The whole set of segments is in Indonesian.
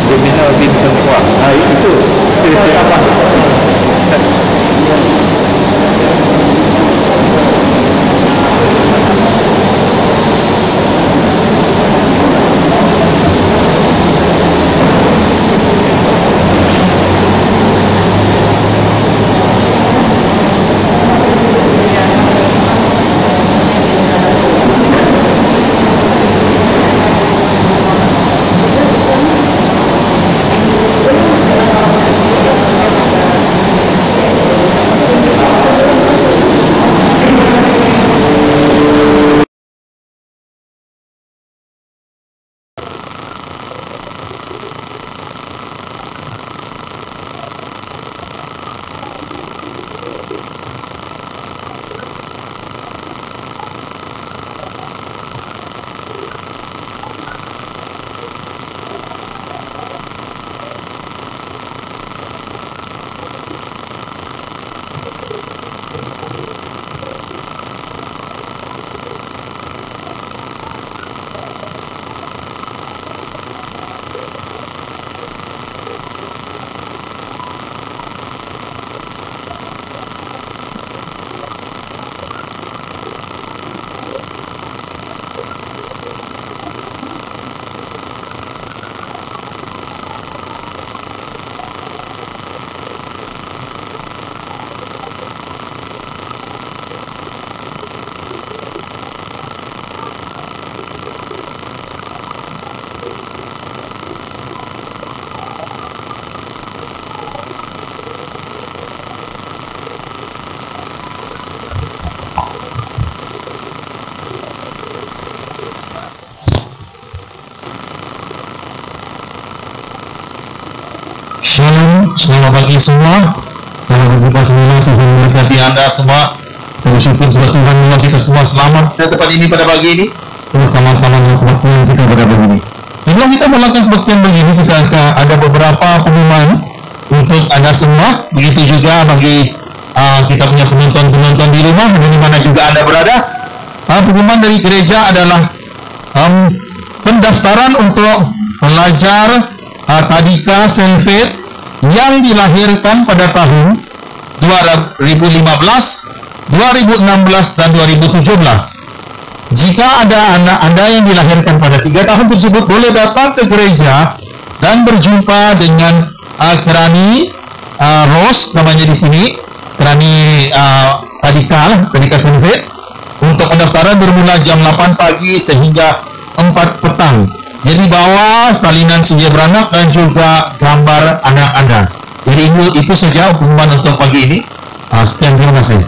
Gemina bintang kuah. Nah itu apa? Selamat pagi semua. Selamat berbuka semua. Tuhan memberkati Anda semua. Bersyukur sebab Tuhan membawa kita semua selamat di tempat ini pada pagi ini. Bersama-sama dengan kebaktian kita pada pagi ini. Sebelum kita melakukan kebaktian begini, kita akan ada beberapa pengumuman untuk Anda semua. Begitu juga bagi kita punya penonton-penonton di rumah, di mana juga Anda berada. Pengumuman dari gereja adalah pendaftaran untuk pelajar Tadika Senfed yang dilahirkan pada tahun 2015, 2016, dan 2017. Jika ada anak Anda yang dilahirkan pada 3 tahun tersebut, boleh datang ke gereja dan berjumpa dengan Kerani Rose, namanya di sini, Kerani Tadika Senfed. Untuk pendaftaran bermula jam 8 pagi sehingga 4 petang. Jadi bawa salinan sedia beranak dan juga gambar anak Anda. Jadi itu saja pengumuman untuk pagi ini. Sekian, terima kasih.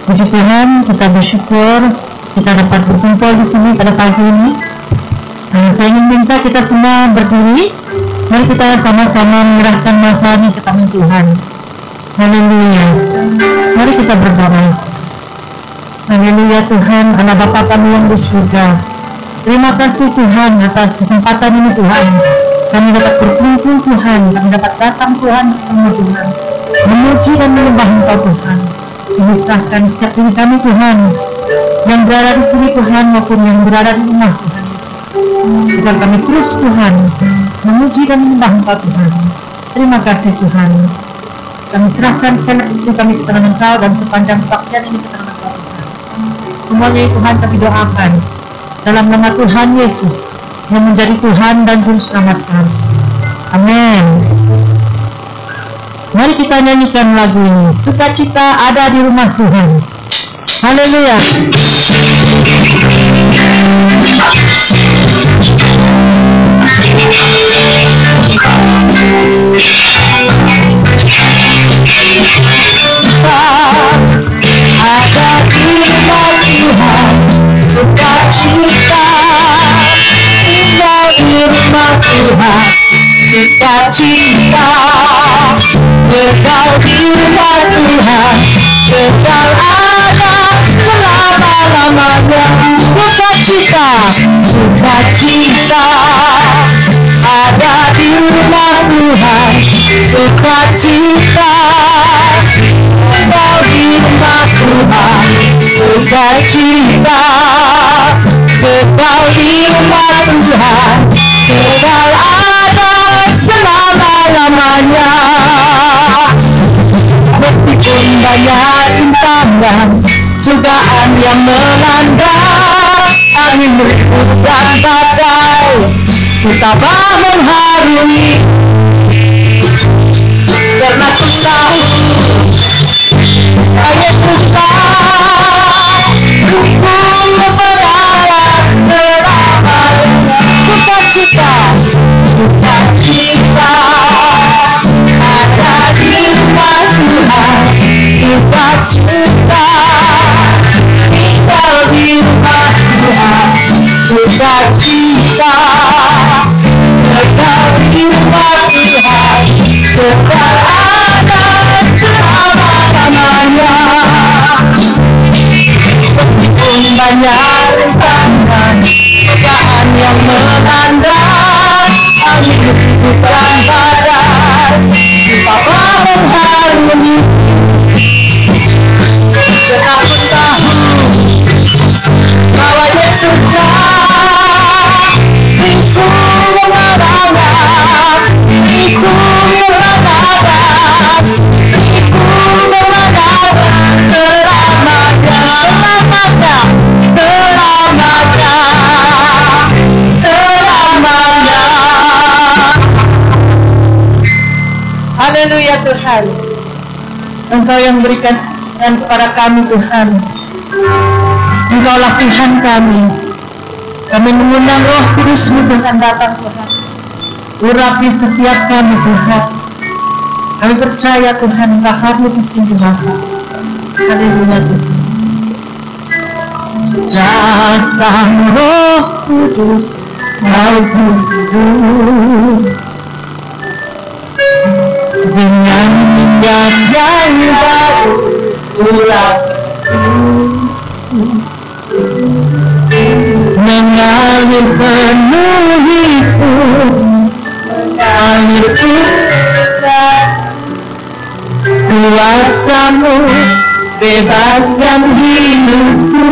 Puji Tuhan, kita bersyukur kita dapat berkumpul di sini pada pagi ini. Saya ingin minta kita semua berdiri. Mari kita sama-sama menyerahkan masa ini ke tangan Tuhan. Haleluya. Mari kita berdoa. Haleluya Tuhan, anak Bapa kami yang di surga. Terima kasih Tuhan atas kesempatan ini Tuhan. Kami dapat berkumpul Tuhan, kami dapat datang Tuhan bersama Tuhan, memuji dan menyembah Engkau Tuhan. Menyerahkan setiap diri kami Tuhan, yang berada di sini Tuhan maupun yang berada di rumah Tuhan. Tuhan kami terus Tuhan memuji dan menyembah Engkau Tuhan. Terima kasih Tuhan. Kami serahkan sekali lagi kami ke tangan Engkau dan sepanjang kebaktian ini ke tangan Engkau Tuhan. Semuanya Tuhan kami doakan dalam nama Tuhan Yesus yang menjadi Tuhan dan Juru Selamat kami. Amin. Mari kita nyanyikan lagu ini. Sukacita ada di rumah Tuhan. Haleluya. Ada di rumah Tuhan. Sukacita tinggal di rumah Tuhan. Sukacita kekal di rumah Tuhan, kekal ada selama-lamanya. Sukacita, sukacita ada di rumah Tuhan. Sukacita kekal di rumah Tuhan. Sukacita kekal di rumah Tuhan, kekal ada selama-lamanya. Meskipun banyak rintangan, cobaan yang melanda, angin bertiup dan badai, kita mengharungi. Karena ku tahu hanya Tuhan hukum kebenaran selamanya. Sukacita ada di rumah Tuhan. Sukacita tinggal di rumah Tuhan. Sukacita tinggal di rumah Tuhan. Kekal ada selama-lamanya. Meskipun banyak rintangan, cobaan yang melanda, angin bertiup dan badai, Bapa mengharungi. Karena ku tahu bahwa Yesuslah Iku kemenangan, Iku kemenangan, Iku kemenangan selamanya, selamanya, selamanya, selamanya. Haleluya Tuhan, Engkau yang berikan dan kepada kami Tuhan. Engkaulah Tuhan kami. Kami mengundang Roh Kudus-Mu dengan datang Tuhan. Urapi setiap kami Tuhan. Kami percaya Tuhan Engkau di sini Bapa. Haleluya Tuhan. Datang Roh Kudus, Kau turun dengan minyak yang baru, mengalir penuhiku, mengalirku kuasa-Mu, bebaskan hidupku.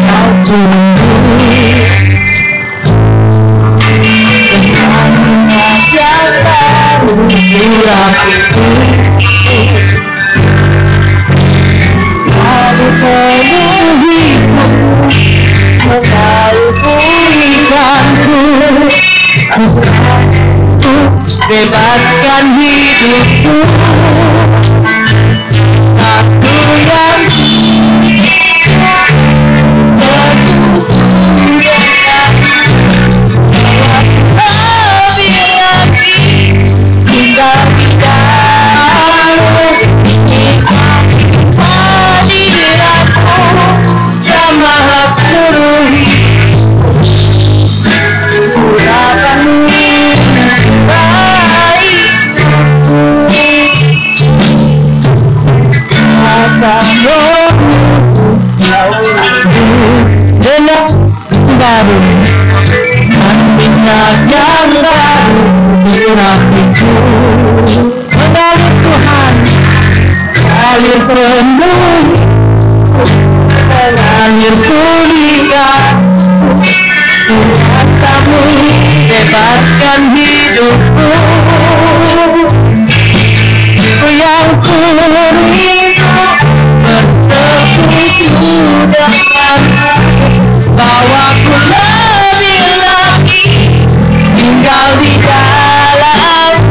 Kau tunduk dengan minyak yang baru, urapiku. Lalu penuhiku, mengalir pulihkanku, bebaskan hidupku. Satu yang baru, minyak yang baru, urapiku. Mengalir Tuhan, alir penuh, mengalir pulihkan, kuasa-Mu, bebaskan hidupku. Ku yang ku rindu bersekutu dengan, bawaku lebih lagi tinggal di dalam,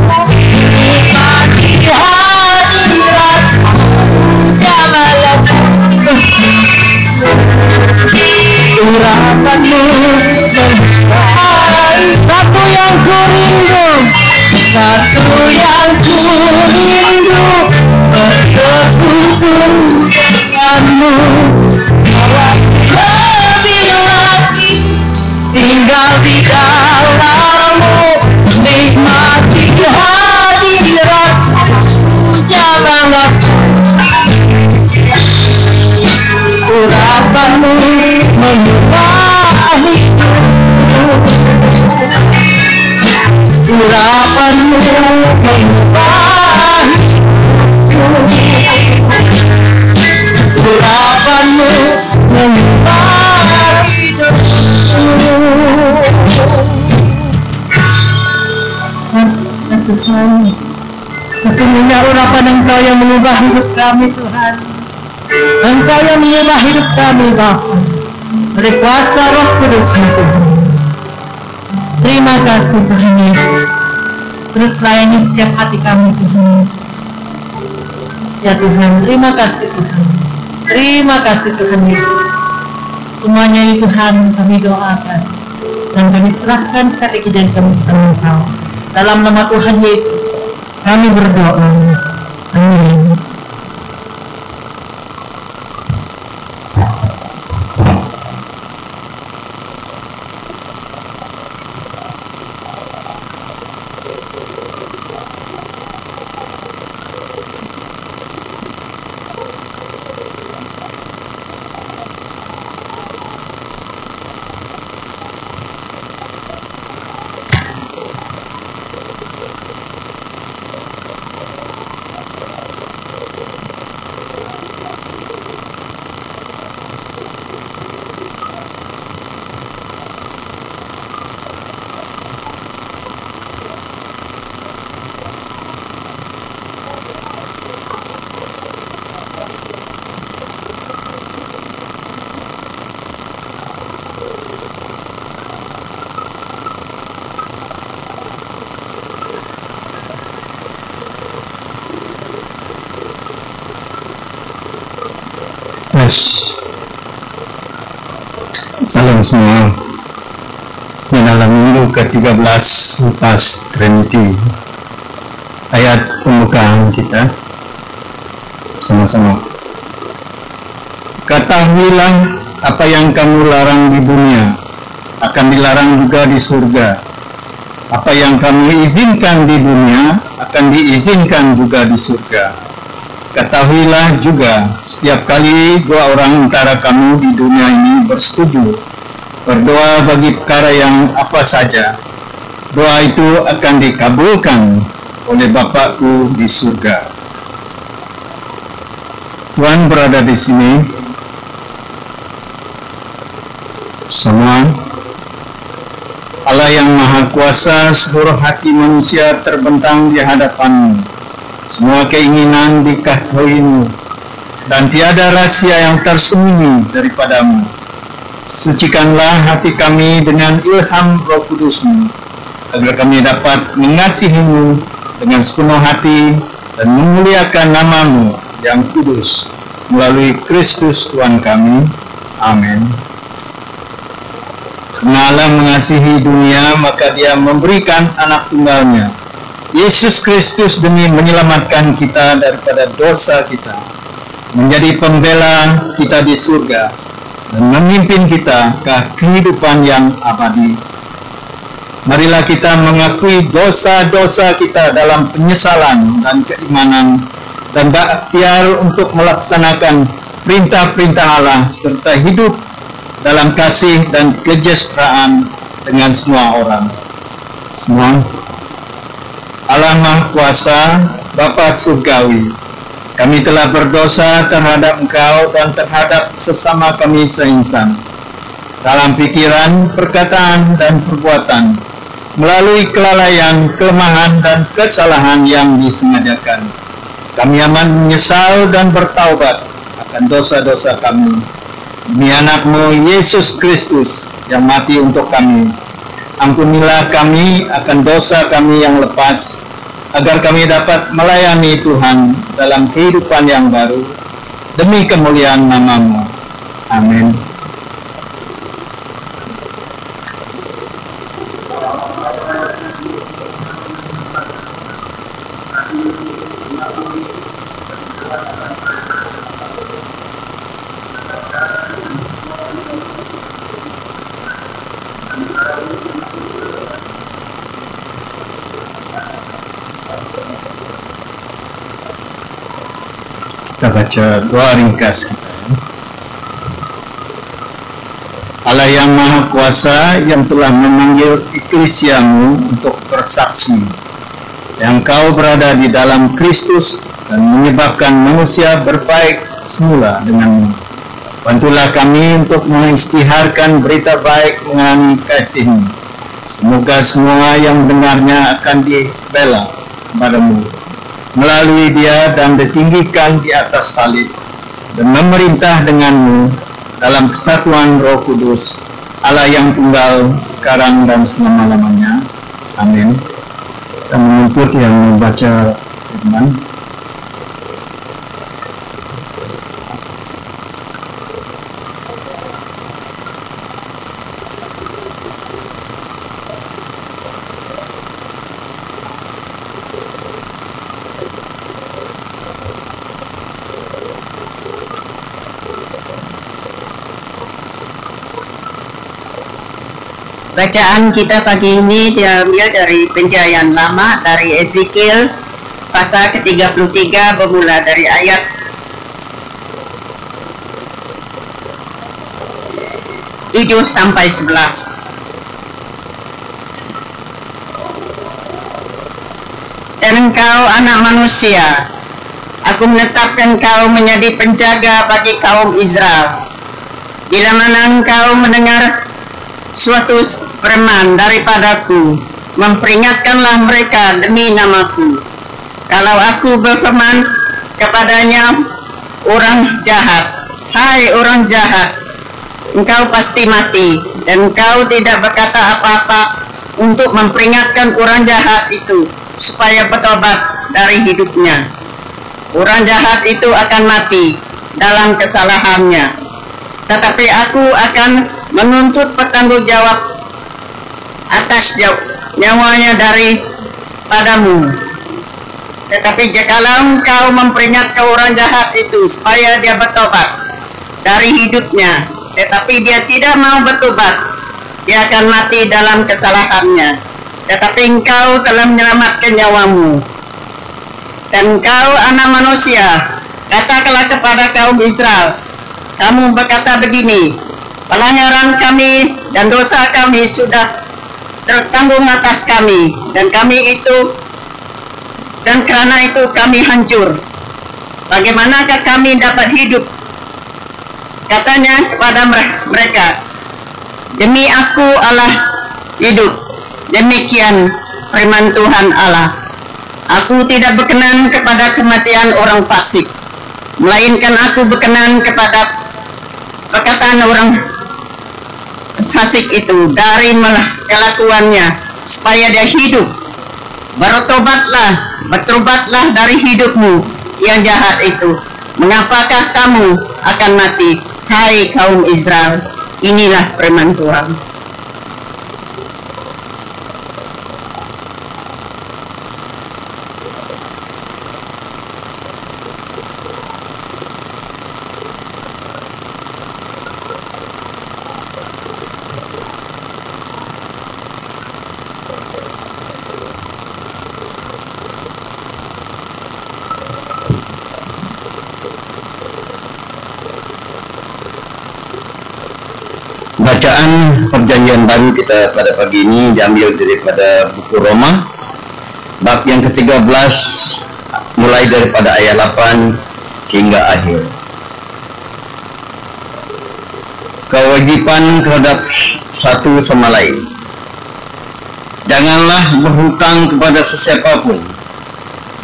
nikmati hadirat-Mu, jamalah urapan-Mu menyukai. Satu yang ku rindu, satu yang ku rindu, bersekutu dengan-Mu, bawaku lebih lagi tinggal di dalam-Mu, nikmati hadirat-Mu, jamalah urapan-Mu menyukai hidupku, urapan-Mu menyukai hidupku, urapan-Mu menyukai hidupku. Tuhan. Sesungguhnya urapan Engkau yang mengubah hidup kami, Tuhan. Engkau yang mengubah hidup kami, Bapa, oleh kuasa Roh Kudus, Tuhan. Terima kasih, Tuhan Yesus. Terus layani setiap hati kami, Tuhan. Ya Tuhan, terima kasih, Tuhan. Terima kasih, Tuhan Yesus. Semuanya ini, Tuhan, kami doakan dan kami serahkan strategi dan kami kepada Engkau. Dalam nama Tuhan Yesus kami berdoa. Amin. Salam semua. Di dalam minggu ke-13 lepas Trinity, ayat pembukaan kita sama-sama. Ketahuilah apa yang kamu larang di dunia akan dilarang juga di surga. Apa yang kamu izinkan di dunia akan diizinkan juga di surga. Ketahuilah juga, setiap kali dua orang antara kamu di dunia ini bersetuju berdoa bagi perkara yang apa saja, doa itu akan dikabulkan oleh Bapakku di surga. Tuhan berada di sini. Semua Allah yang Maha Kuasa, seluruh hati manusia terbentang di hadapanmu. Semua keinginan diketahuimu, dan tiada rahasia yang tersembunyi daripadamu. Sucikanlah hati kami dengan ilham Roh Kudus-Mu, agar kami dapat mengasihi-Mu dengan sepenuh hati dan memuliakan nama-Mu yang kudus, melalui Kristus Tuhan kami. Amin. Karena Allah mengasihi dunia, maka Dia memberikan anak tunggalnya, Yesus Kristus, demi menyelamatkan kita daripada dosa kita, menjadi pembela kita di surga, dan memimpin kita ke kehidupan yang abadi. Marilah kita mengakui dosa-dosa kita dalam penyesalan dan keimanan, dan berikhtiar untuk melaksanakan perintah-perintah Allah, serta hidup dalam kasih dan kesejahteraan dengan semua orang. Semua Allah Maha Kuasa, Bapa Surgawi, kami telah berdosa terhadap Engkau dan terhadap sesama kami seinsan, dalam pikiran, perkataan, dan perbuatan, melalui kelalaian, kelemahan, dan kesalahan yang disengajakan. Kami amat menyesal dan bertaubat akan dosa-dosa kami. Demi anak-Mu Yesus Kristus yang mati untuk kami, ampunilah kami akan dosa kami yang lepas, agar kami dapat melayani Tuhan dalam kehidupan yang baru, demi kemuliaan nama-Mu. Amin. Kita baca doa ringkas kita. Allah yang Maha Kuasa, yang telah memanggil Ekklesiamu untuk bersaksi, yang Kau berada di dalam Kristus dan menyebabkan manusia berbaik semula denganmu. Bantulah kami untuk mengisytiharkan berita baik mengenai kasih-Mu. Semoga semua yang mendengarnya akan dibela padamu melalui dia dan ditinggikan di atas salib dan memerintah denganmu dalam kesatuan Roh Kudus, Allah yang tunggal sekarang dan selama-lamanya. Amin. Kita menuntut yang membaca firman. Bacaan kita pagi ini diambil dari Perjanjian Lama, dari Ezekiel pasal ke-33 bermula dari ayat 7 sampai 11. Dan engkau anak manusia, aku menetapkan kau menjadi penjaga bagi kaum Israel. Bila mana engkau mendengar suatu firman daripadaku, memperingatkanlah mereka demi namaku. Kalau aku berfirman kepadanya, orang jahat, hai orang jahat, engkau pasti mati, dan engkau tidak berkata apa-apa untuk memperingatkan orang jahat itu supaya bertobat dari hidupnya. Orang jahat itu akan mati dalam kesalahannya, tetapi aku akan menuntut bertanggungjawab atas nyawanya daripadamu. Tetapi jikalau engkau memperingatkan orang jahat itu supaya dia bertobat dari hidupnya, tetapi dia tidak mau bertobat, dia akan mati dalam kesalahannya. Tetapi engkau telah menyelamatkan nyawamu. Dan engkau anak manusia, katakanlah kepada kaum Israel, kamu berkata begini, pelanggaran kami dan dosa kami sudah tertanggung atas kami, dan karena itu kami hancur. Bagaimanakah kami dapat hidup? Katanya kepada mereka, demi aku Allah hidup, demikian firman Tuhan Allah. Aku tidak berkenan kepada kematian orang fasik, melainkan aku berkenan kepada perkataan orang fasik itu dari kelakuannya, supaya dia hidup. Bertobatlah dari hidupmu yang jahat itu. Mengapakah kamu akan mati, hai kaum Israel? Inilah firman Tuhan. Bacaan Perjanjian Baru kita pada pagi ini diambil daripada buku Roma, bab yang ke-13, mulai daripada ayat 8 hingga akhir. Kewajiban terhadap satu sama lain. Janganlah berhutang kepada sesiapapun,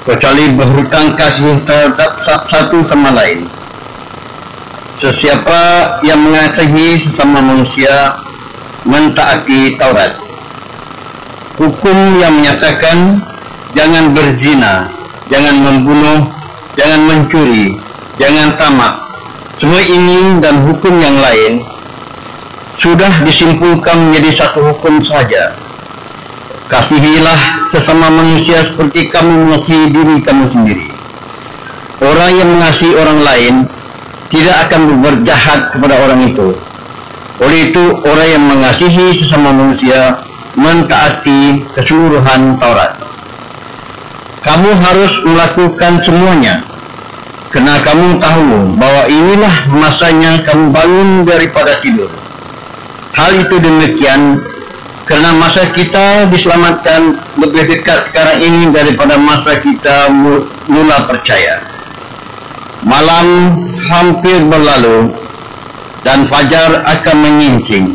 kecuali berhutang kasih terhadap satu sama lain. Sesiapa yang mengasihi sesama manusia mentaati Taurat. Hukum yang menyatakan jangan berzina, jangan membunuh, jangan mencuri, jangan tamak, semua ini dan hukum yang lain sudah disimpulkan menjadi satu hukum saja. Kasihilah sesama manusia seperti kamu mengasihi diri kamu sendiri. Orang yang mengasihi orang lain tidak akan berbuat jahat kepada orang itu. Oleh itu, orang yang mengasihi sesama manusia mentaati keseluruhan Taurat. Kamu harus melakukan semuanya, karena kamu tahu bahwa inilah masanya kamu bangun daripada tidur. Hal itu demikian karena masa kita diselamatkan lebih dekat sekarang ini daripada masa kita mula percaya. Malam hampir berlalu dan fajar akan menyingsing.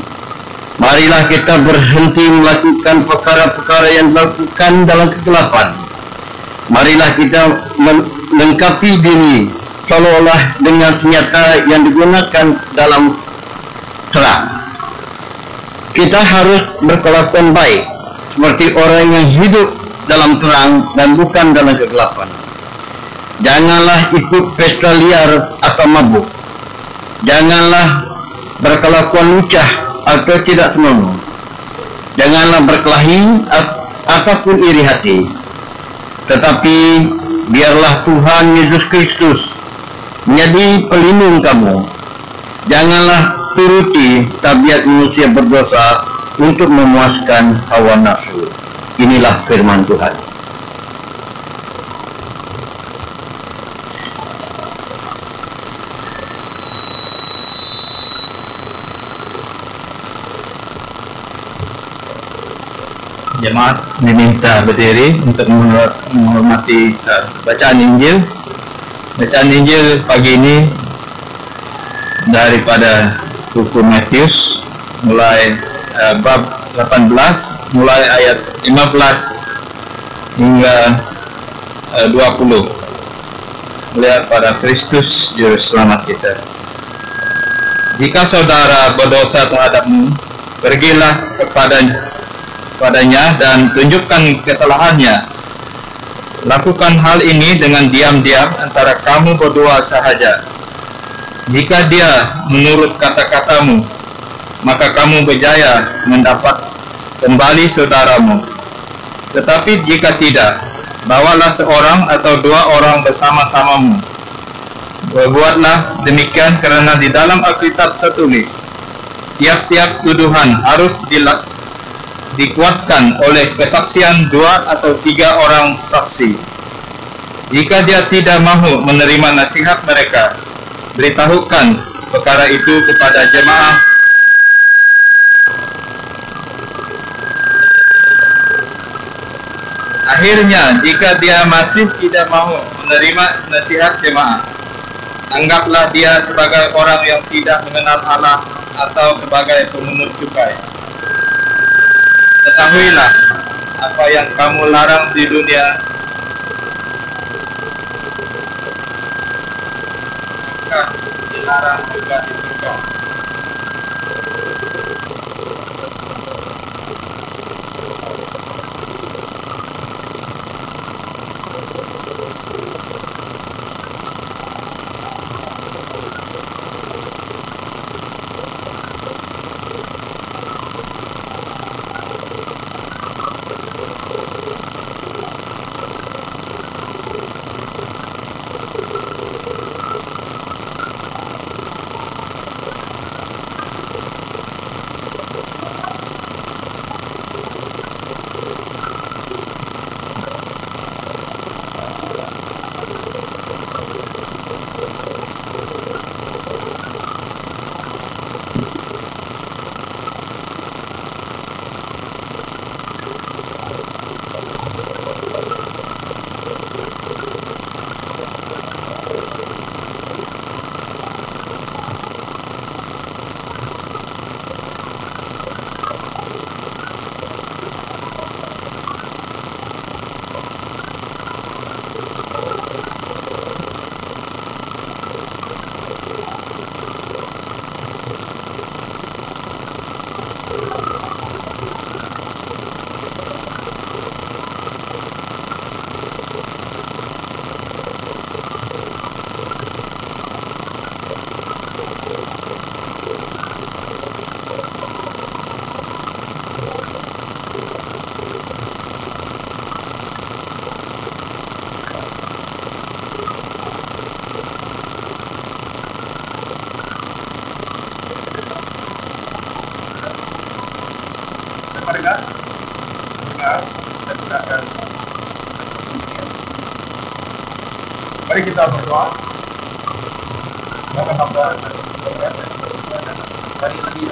Marilah kita berhenti melakukan perkara-perkara yang dilakukan dalam kegelapan Marilah kita melengkapi diri seolah-olah dengan senjata yang digunakan dalam terang. Kita harus berkelakuan baik seperti orang yang hidup dalam terang dan bukan dalam kegelapan. Janganlah ikut pesta liar atau mabuk. Janganlah berkelakuan lucah atau tidak senonoh. Janganlah berkelahi ataupun iri hati. Tetapi biarlah Tuhan Yesus Kristus menjadi pelindung kamu. Janganlah turuti tabiat manusia berdosa untuk memuaskan hawa nafsu. Inilah firman Tuhan. Jemaat diminta berdiri untuk menghormati bacaan Injil. Bacaan Injil pagi ini daripada buku Matius, mulai bab 18, mulai ayat 15 hingga 20. Melihat pada Kristus Juru Selamat kita. Jika saudara berdosa terhadapmu, pergilah kepadanya dan tunjukkan kesalahannya. Lakukan hal ini dengan diam-diam antara kamu berdua sahaja. Jika dia menurut kata-katamu, maka kamu berjaya mendapat kembali saudaramu. Tetapi jika tidak, bawalah seorang atau dua orang bersama-samamu. Berbuatlah demikian karena di dalam Alkitab tertulis, tiap-tiap tuduhan harus dikuatkan oleh kesaksian 2 atau 3 orang saksi. Jika dia tidak mahu menerima nasihat mereka, beritahukan perkara itu kepada jemaah. Akhirnya, jika dia masih tidak mahu menerima nasihat jemaah, anggaplah dia sebagai orang yang tidak mengenal Allah atau sebagai pemungut cukai. Ketahuilah, apa yang kamu larang di dunia, maka dilarang juga di surga. Mari kita berdoa. Maka hamba hari ini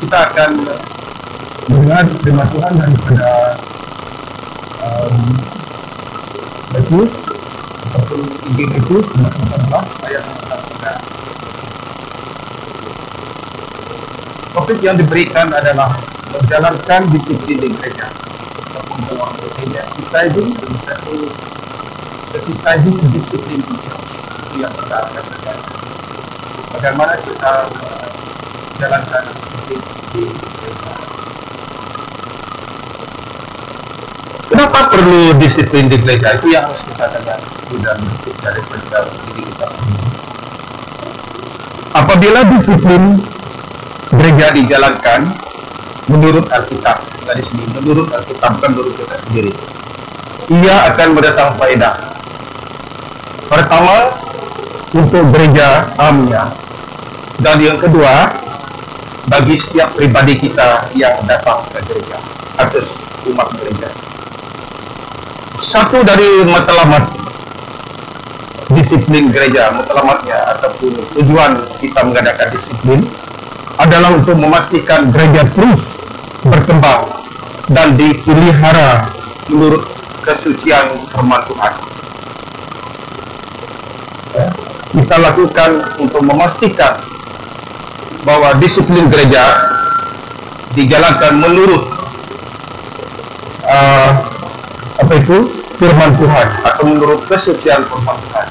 kita akan mendengar firman Tuhan daripada Matius ataupun Injil Matius 14 ayat 1. Topik yang diberikan adalah menjalankan disiplin di gereja ataupun dalam gereja exercising disiplin itu yang kita akan belajar. Bagaimana kita menjalankan disiplin di gereja. Kenapa perlu disiplin di gereja? Itu yang harus kita dengar dan daripada diri kita. Apabila disiplin gereja dijalankan menurut Alkitab, dari sini menurut Alkitab, bukan menurut kita sendiri, ia akan mendatang faedah. Pertama, untuk gereja amnya, dan yang kedua, bagi setiap pribadi kita yang datang ke gereja atau umat gereja. Satu dari matlamat disiplin gereja, matlamatnya ataupun tujuan kita mengadakan disiplin adalah untuk memastikan gereja terus berkembang dan dipelihara menurut kesucian firman Tuhan. Kita lakukan untuk memastikan bahwa disiplin gereja dijalankan menurut firman Tuhan atau menurut kesucian firman Tuhan.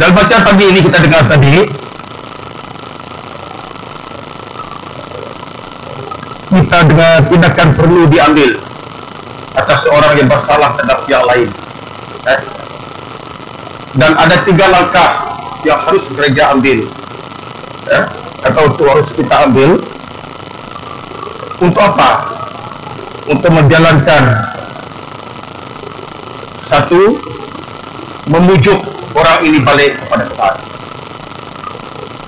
Dalam bacaan pagi ini kita dengar tadi, kita dengar tindakan perlu diambil atas seorang yang bersalah terhadap yang lain. Dan ada 3 langkah yang harus gereja ambil, atau itu harus kita ambil. Untuk apa? Untuk menjalankan, satu, memujuk orang ini balik kepada Tuhan.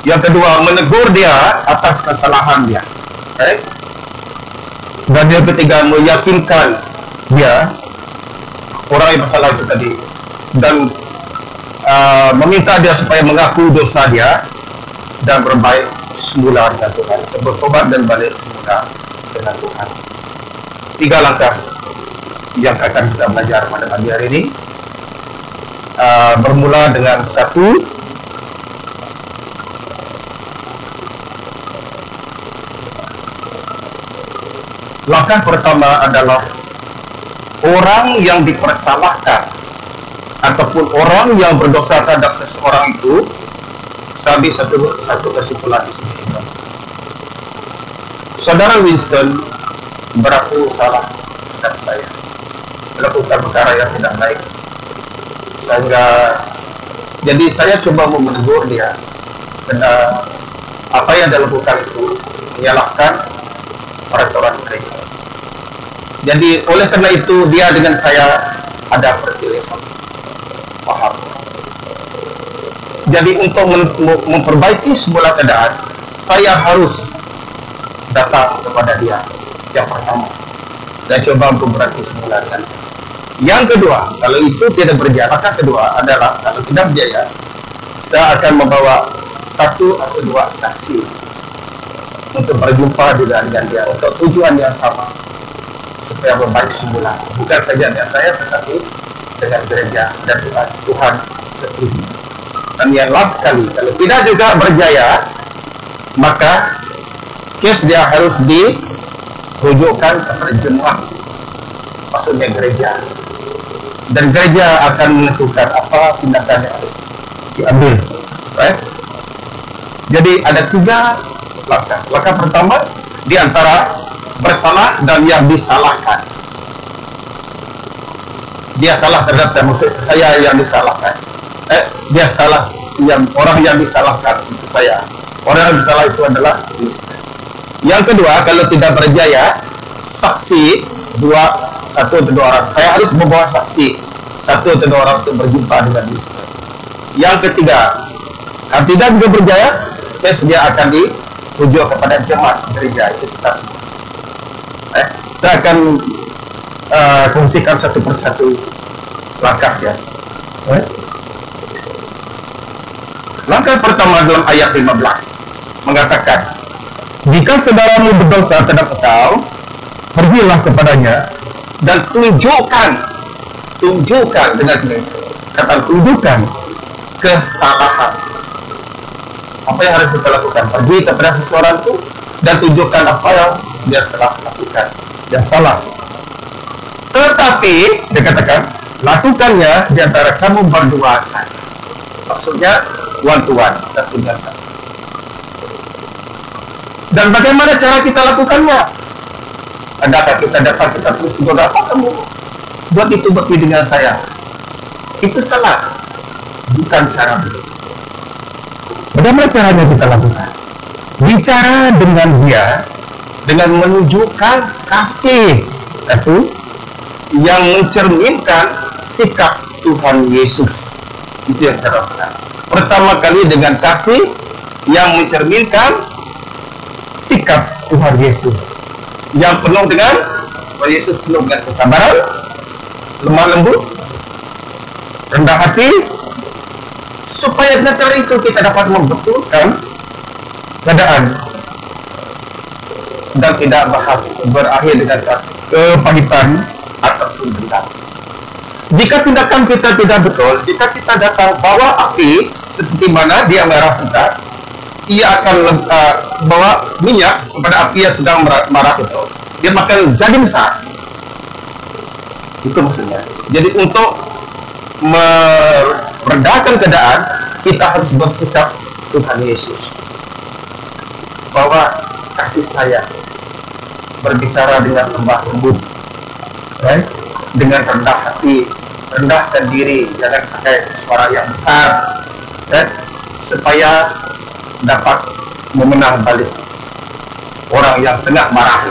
Yang kedua, menegur dia atas kesalahan dia. Dan yang ketiga, meyakinkan dia, orang yang bersalah itu tadi, dan meminta dia supaya mengaku dosa dia dan berbaik semula dengan Tuhan, bertobat dan balik semula dengan Tuhan. 3 langkah yang akan kita belajar pada pagi hari ini. Bermula dengan 1, langkah pertama adalah orang yang dipersalahkan ataupun orang yang berdosa terhadap seseorang itu, saya ambil satu kesimpulan di sini. Saudara Winston beraku salah terhadap saya, melakukan perkara yang tidak baik, sehingga jadi saya coba menegur dia karena apa yang dia lakukan itu menyalahkan peraturan gereja. Jadi oleh karena itu dia dengan saya ada perselisihan paham. Jadi untuk memperbaiki semula keadaan, saya harus datang kepada dia yang pertama dan coba memperbaiki semula kan. Yang kedua, kalau itu tidak berjaya, maka kedua adalah kalau tidak berjaya, saya akan membawa 1 atau 2 saksi untuk berjumpa juga dengan dia untuk tujuan yang sama, supaya membaik semula, bukan saja dengan saya tetapi dengan gereja dan Tuhan sendiri. Dan yang last sekali, kalau tidak juga berjaya, maka kes dia harus dirujukkan kepada jemaat, maksudnya gereja, dan gereja akan menentukan apa tindakan yang harus diambil. Right? Jadi ada 3 langkah. Langkah pertama di antara bersalah dan yang disalahkan. Dia salah terhadap saya yang disalahkan. Dia salah, orang yang disalahkan itu saya. Orang yang disalah itu adalah Kristen. Yang kedua, kalau tidak berjaya, saksi 1 atau 2 orang. Saya harus membawa saksi 1 atau 2 orang untuk berjumpa dengan Kristen. Yang ketiga, kalau tidak juga berjaya, dia akan dirujuk kepada jemaat gereja itu kita semua. Saya akan kongsikan satu persatu langkah ya. Langkah pertama dalam ayat 15 mengatakan, jika saudaramu berdosa terhadap engkau, pergilah kepadanya dan tunjukkan dengan kata tunjukkan kesalahan. Apa yang harus kita lakukan? Pergi kepada seseorang itu dan tunjukkan apa yang dia telah lakukan yang salah. Tetapi dikatakan lakukannya di antara kamu berdua saja. Maksudnya one to one, satu dan satu. Dan bagaimana cara kita lakukannya? Adakah kita dapat kita terus apa kamu buat itu bagi dengan saya? Itu salah. Bukan cara begitu. Bagaimana caranya kita lakukan? Bicara dengan dia dengan menunjukkan kasih itu yang mencerminkan sikap Tuhan Yesus. Itu yang kita lakukan. Pertama kali dengan kasih yang mencerminkan sikap Tuhan Yesus yang penuh dengan Yesus penuh dengan kesabaran, lemah lembut, rendah hati, supaya dengan cara itu kita dapat membetulkan keadaan dan tidak berakhir dengan kepahitan ataupun dendam. Jika tindakan kita tidak betul, jika kita datang bawa api seperti mana dia merah kita, ia akan bawa minyak kepada api yang sedang marah itu. Dia akan jadi besar. Itu maksudnya. Jadi untuk meredahkan keadaan, kita harus bersikap Tuhan Yesus. Bahwa kasih sayang, berbicara dengan lembah lembut, right? Dengan rendah hati, rendahkan diri, jangan pakai suara yang besar, right? Supaya dapat memenang balik orang yang tengah marah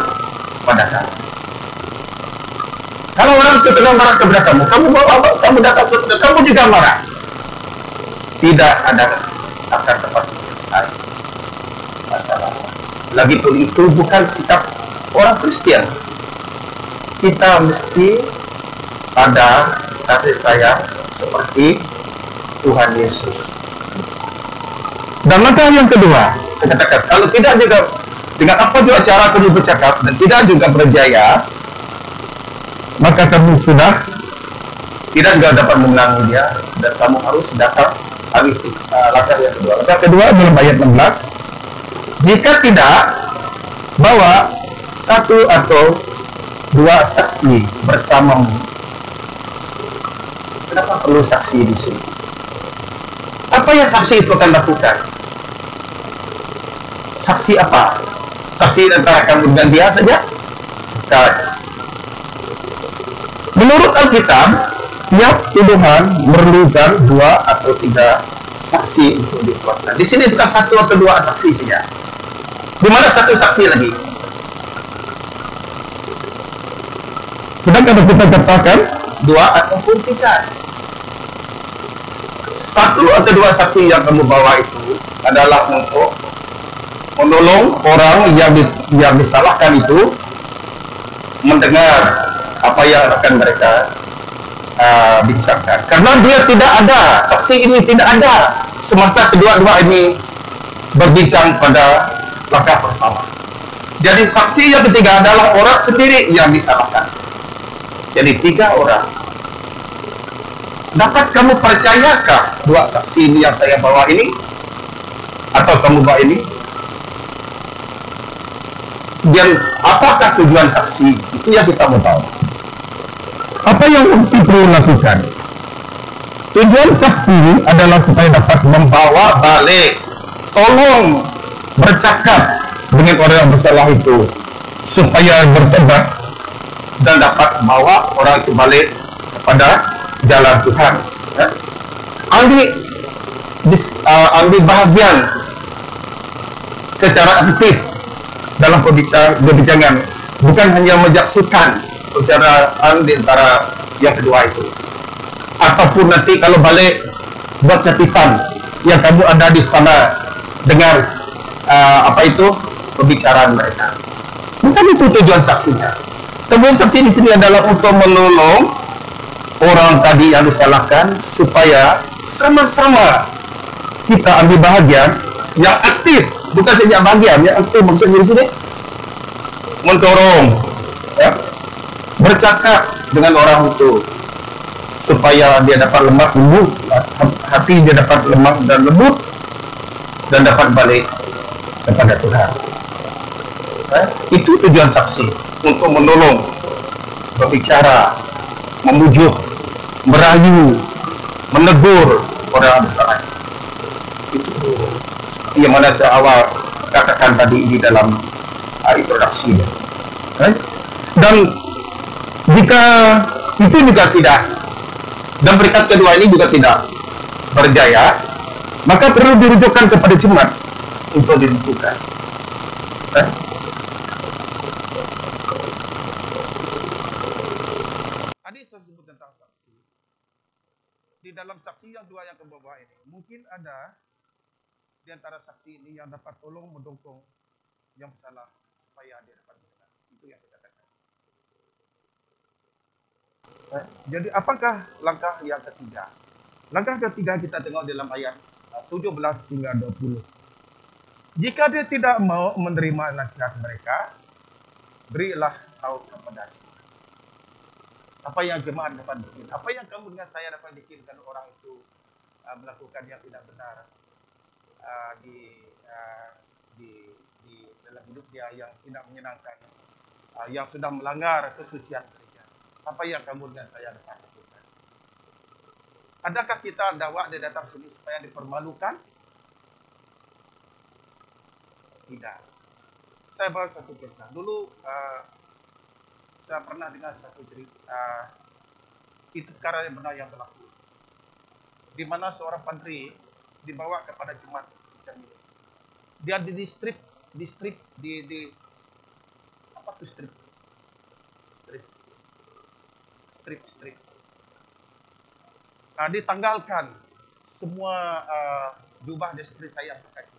pada kamu. Kalau orang itu tengah marah kepada kamu mau apa? Kamu datang sesuatu, kamu juga marah. Tidak ada akan dapat selesai masalah. Lagipun itu bukan sikap orang Kristen. Kita mesti ada kasih sayang seperti Tuhan Yesus. Dan langkah yang kedua, saya katakan, kalau tidak juga dengan apa juga cara kamu bercakap dan tidak juga berjaya, maka kamu sudah tidak dapat memenangi dia dan kamu harus datang langkah yang kedua. Langkah kedua dalam ayat 16, jika tidak bawa satu atau dua saksi bersamamu. Kenapa perlu saksi di sini? Apa yang saksi itu akan lakukan? Saksi apa? Saksi antara kamu dan dia saja? Bukan. Menurut Alkitab, tiap tuduhan memerlukan 2 atau 3 saksi untuk dikuatkan. Di sini bukan 1 atau 2 saksi saja. Di mana 1 saksi lagi? Sedangkan kita katakan 2 ataupun 3. 1 atau 2 saksi yang kamu bawa itu adalah untuk menolong orang yang disalahkan itu mendengar apa yang akan mereka bincangkan. Karena dia tidak ada, saksi ini tidak ada semasa kedua-dua ini berbincang pada langkah pertama. Jadi saksi yang ketiga adalah orang sendiri yang disalahkan. Jadi 3 orang. Dapat kamu percayakah 2 saksi ini yang saya bawa ini? Atau kamu bawa ini? Dan apakah tujuan saksi? Itu yang kita mau tahu. Apa yang saksi perlu lakukan? Tujuan saksi adalah supaya dapat membawa balik, tolong bercakap dengan orang yang bersalah itu supaya bertobat dan dapat membawa orang itu balik kepada jalan Tuhan. Ya? Ambil bahagian secara aktif dalam perbincangan, bukan hanya menyaksikan perbicaraan di antara yang kedua itu, ataupun nanti kalau balik buat catatan yang kamu ada di sana dengar perbicaraan mereka. Bukan itu tujuan saksinya. Tujuan saksi di sini adalah untuk menolong orang tadi yang disalahkan supaya sama-sama kita ambil bahagian yang aktif, bukan saja bahagian yang aktif, maksudnya di sini mendorong, ya, bercakap dengan orang itu supaya dia dapat lemah lembut, hati dia dapat lemah dan lembut dan dapat balik kepada Tuhan. Itu tujuan saksi, untuk menolong, berbicara, membujuk, merayu, menegur orang besar. Itu yang mana saya awal katakan tadi di dalam introduksi. Dan jika itu juga tidak, dan berkat kedua ini juga tidak berjaya, maka perlu dirujukkan kepada jemaat untuk ditentukan. Tadi saya sebut tentang saksi. Di dalam saksi yang dua yang ke bawah ini, mungkin ada di antara saksi ini yang dapat tolong mendukung yang salah supaya dia dapat menang. Itu yang kita katakan. Jadi apakah langkah yang ketiga? Langkah ketiga kita tengok dalam ayat 17 hingga 20. Jika dia tidak mau menerima nasihat mereka, berilah tahu kepada dia. Apa yang jemaat dapat bikin? Apa yang kamu dengan saya dapat bikin kalau orang itu melakukan yang tidak benar di dalam hidup dia, yang tidak menyenangkan, yang sudah melanggar kesucian gereja? Apa yang kamu dengan saya dapat lakukan? Adakah kita dakwa dia datang sini supaya dipermalukan? Tidak. Saya bawa satu kisah. Dulu saya pernah dengar satu cerita, itu perkara yang benar yang berlaku, di mana seorang pantri dibawa kepada jemaat macam ini. Dia di distrik di apa tuh strip ditanggalkan semua jubah distrik saya yang pakai,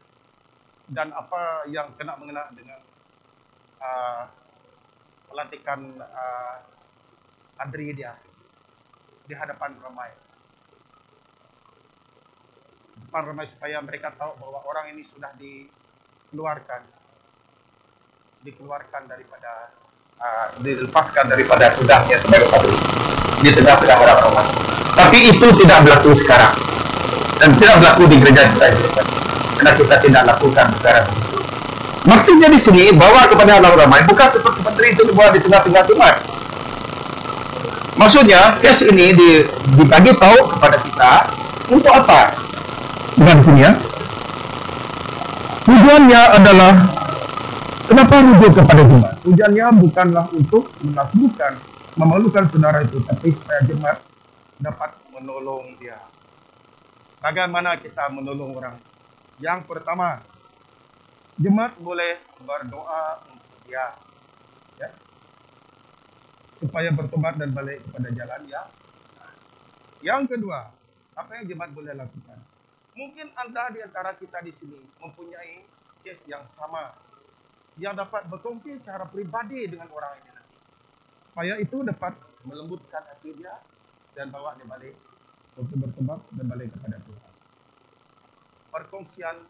dan apa yang mengena dengan pelantikan Andri dia di hadapan ramai. Supaya mereka tahu bahwa orang ini sudah dikeluarkan daripada dilepaskan daripada tudahnya sebagai patri di tengah-tengah orang ramai. Tapi itu tidak berlaku sekarang dan tidak berlaku di gereja kita karena kita tidak lakukan sekarang. Maksudnya di sini bawa kepada orang ramai bukan seperti menteri itu dibawa di tengah-tengah umat. Maksudnya kes ini dibagi tahu kepada kita untuk apa? Dengan dunia. Tujuannya adalah kenapa rujuk kepada jemaat? Tujuannya bukanlah untuk memalukan saudara itu, tapi supaya jemaat dapat menolong dia. Bagaimana kita menolong orang? Yang pertama, jemaat boleh berdoa untuk dia, ya, supaya bertobat dan balik kepada jalan yang. Yang kedua, apa yang jemaat boleh lakukan? Mungkin Anda di antara kita di sini mempunyai kes yang sama, yang dapat berkongsi secara pribadi dengan orang ini nanti, supaya itu dapat melembutkan hati dia dan bawa dia balik untuk bertobat dan balik kepada Tuhan. Perkongsian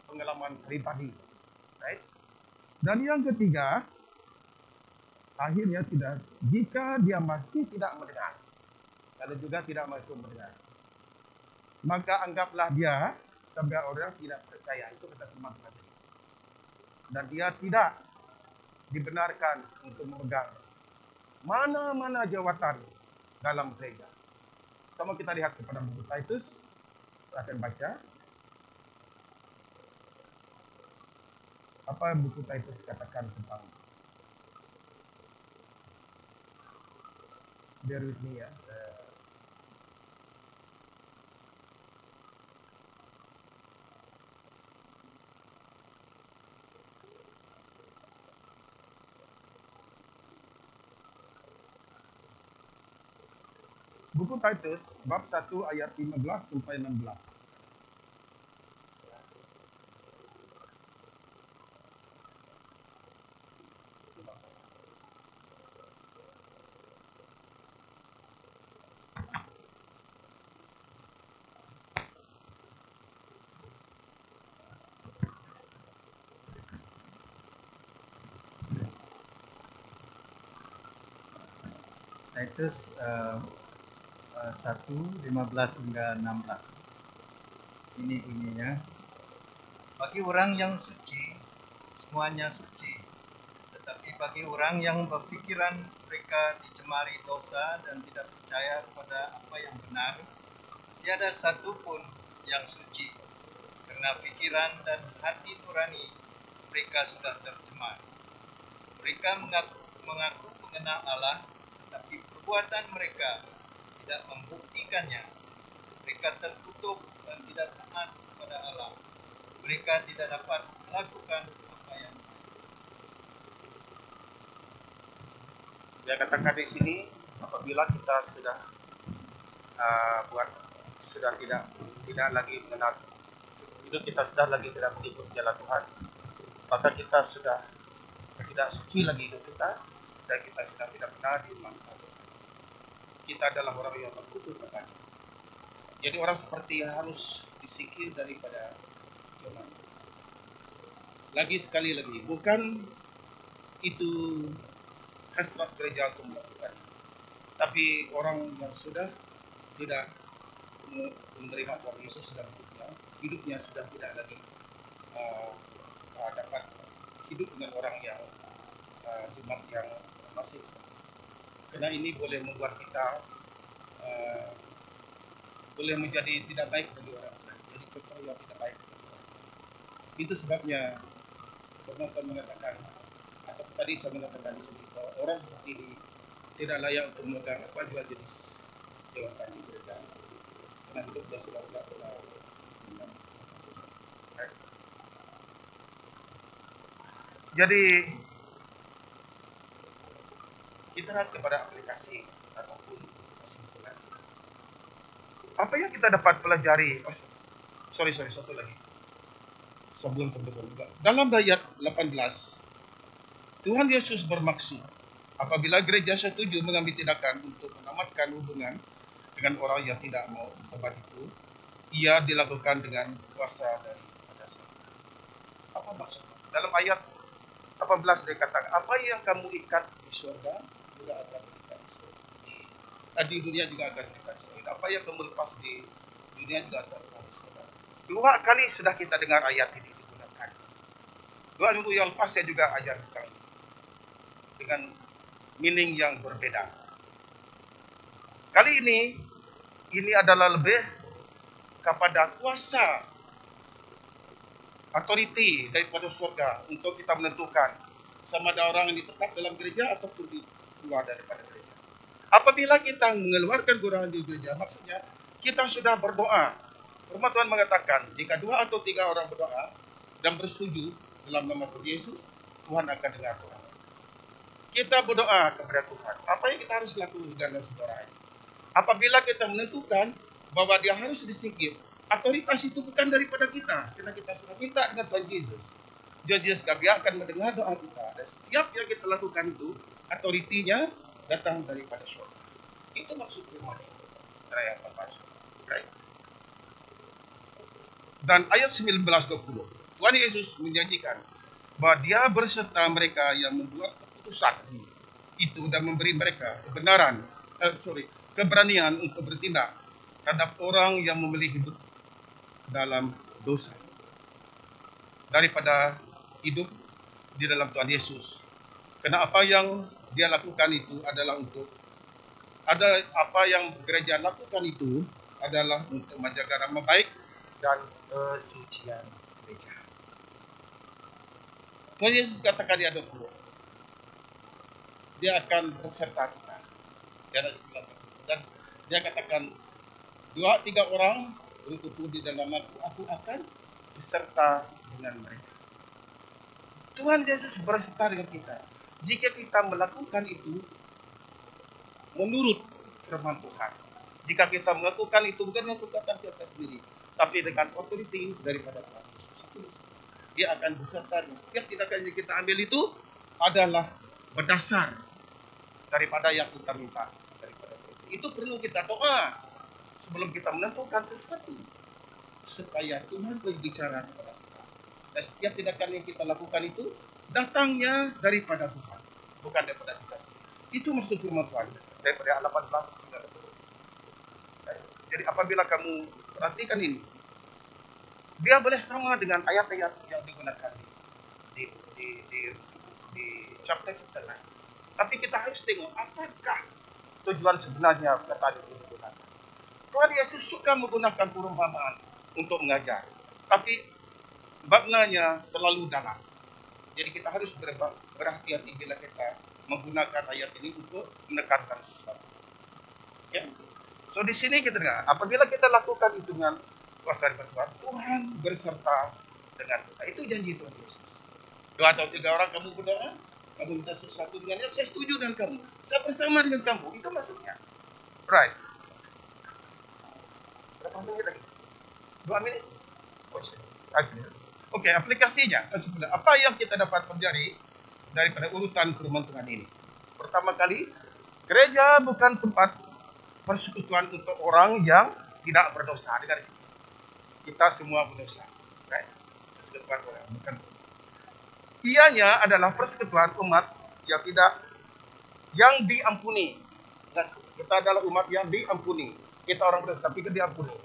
pengalaman pribadi, right? Dan yang ketiga, akhirnya jika dia masih tidak mendengar, kalau juga tidak masuk mendengar, maka anggaplah dia sebagai orang tidak percaya. Itu kata firman Tuhan. Dan dia tidak dibenarkan untuk memegang mana-mana jawatan dalam gereja. Sama kita lihat kepada buku Titus, kita akan baca apa buku Titus katakan tentang. Bear with me ya. Buku Titus bab 1 ayat 15 sampai 16. Titus 1:15 hingga 16. Ini bunyinya. Bagi orang yang suci, semuanya suci. Tetapi bagi orang yang berpikiran mereka dicemari dosa dan tidak percaya kepada apa yang benar, tiada satu pun yang suci. Karena pikiran dan hati nurani mereka sudah tercemar. Mereka mengaku mengenal Allah, tetapi perbuatan mereka tidak membuktikannya. Mereka tertutup dan tidak taat kepada Allah. Mereka tidak dapat melakukan apa yang Dia katakan di sini, apabila kita sudah tidak lagi mengenal hidup kita, sudah lagi tidak mengikut jalan Tuhan, maka kita sudah tidak suci lagi hidup kita, dan kita sudah tidak benar di rumah Tuhan. Kita adalah orang yang tertutup katanya. Jadi orang seperti yang harus disingkir daripada jemaat. Lagi sekali lagi, bukan itu hasrat gereja untuk melakukan, tapi orang yang sudah tidak menerima Tuhan Yesus dalam hidupnya sudah tidak lagi dapat hidup dengan orang yang jemaat yang masih. Karena ini boleh membuat kita boleh menjadi tidak baik bagi orang lain, jadi contoh yang tidak baik bagi orang lain. Itu sebabnya Tuhan mengatakan, atau tadi saya mengatakan di sini, bahwa orang seperti ini tidak layak untuk memegang apa juga jenis jabatan di gereja, karena hidupnya sudah tidak pernah. Jadi kita lihat kepada aplikasi ataupun kesimpulan. Apa yang kita dapat pelajari? Satu lagi. Sebelum dalam ayat 18, Tuhan Yesus bermaksud apabila gereja setuju mengambil tindakan untuk menamatkan hubungan dengan orang yang tidak mau bertobat itu, ia dilakukan dengan kuasa dari Tuhan. Apa maksudnya? Dalam ayat 18 dia katakan, apa yang kamu ikat di surga juga akan diikat di surga. Di dunia juga akan diikat di surga. Apa yang kamu lepas di dunia juga akan lepas di surga. 2 kali sudah kita dengar ayat ini digunakan. 2 minggu yang lepas saya juga ajar tentang ini dengan meaning yang berbeda. Kali ini adalah lebih kepada kuasa, authority daripada surga untuk kita menentukan sama ada orang yang tetap dalam gereja ataupun di luar daripada gereja. Apabila kita mengeluarkan golongan di gereja, maksudnya kita sudah berdoa. Firman Tuhan mengatakan, jika 2 atau 3 orang berdoa dan bersetuju dalam nama Tuhan Yesus, Tuhan akan dengar doa. Kita berdoa kepada Tuhan. Apa yang kita harus lakukan dalam saudara ini? Apabila kita menentukan bahwa dia harus disingkir, otoritas itu bukan daripada kita, karena kita sudah minta dengan Tuhan Yesus. Tuhan Yesus akan mendengar doa kita, dan setiap yang kita lakukan itu, otoritinya datang daripada surga. Itu maksud firman ini. Yang termasuk. Right? Dan ayat 19-20, Tuhan Yesus menjanjikan bahwa dia berserta mereka yang membuat keputusan itu dan memberi mereka keberanian untuk bertindak terhadap orang yang memilih hidup dalam dosa daripada hidup di dalam Tuhan Yesus. Karena apa yang dia lakukan itu adalah apa yang gereja lakukan itu adalah untuk menjaga nama baik dan kesucian gereja. Tuhan Yesus katakan di ayat 20, dia akan beserta kita. Dan dia katakan, 2-3 orang berkumpul di dalam aku akan beserta dengan mereka. Tuhan Yesus beserta dengan kita. Jika kita melakukan itu menurut firman Tuhan. Jika kita melakukan itu bukan dengan kekuatan kita sendiri, tapi dengan otoriti daripada Tuhan Yesus. Dia akan beserta dengan setiap tindakan yang kita ambil itu adalah berdasar daripada yang kita minta daripada Tuhan. Itu perlu kita doa sebelum kita menentukan sesuatu, supaya Tuhan berbicara kepada kita. Dan setiap tindakan yang kita lakukan itu datangnya daripada Tuhan, bukan daripada kita sendiri. Itu maksud firman Tuhan. daripada 18 hingga 20. Jadi apabila kamu perhatikan ini, dia boleh sama dengan ayat-ayat yang digunakan di chapter-chapter lain. Tapi kita harus tengok apakah tujuan sebenarnya perkataan itu digunakan. Tuhan Yesus suka menggunakan perumpamaan untuk mengajar, tapi maknanya terlalu dalam. Jadi kita harus berhati-hati bila kita menggunakan ayat ini untuk menekankan sesuatu. Ya. So di sini kita dengar, apabila kita lakukan itu dengan kuasa Tuhan, Tuhan berserta dengan kita. Itu janji Tuhan Yesus. 2 atau 3 orang kamu berdoa, kamu minta sesuatu dengannya, saya setuju dengan kamu, saya bersama dengan kamu. Itu maksudnya. Right. Berapa menit lagi? 2 menit? Oke, aplikasinya. Apa yang kita dapat pelajari daripada urutan firman Tuhan ini? Pertama kali, gereja bukan tempat persekutuan untuk orang yang tidak berdosa. Dengar di sini. Kita semua berdosa. Right? Persekutuan orang bukan. Ianya adalah persekutuan umat yang diampuni. Kita adalah umat yang diampuni. Kita orang berdosa tapi diampuni.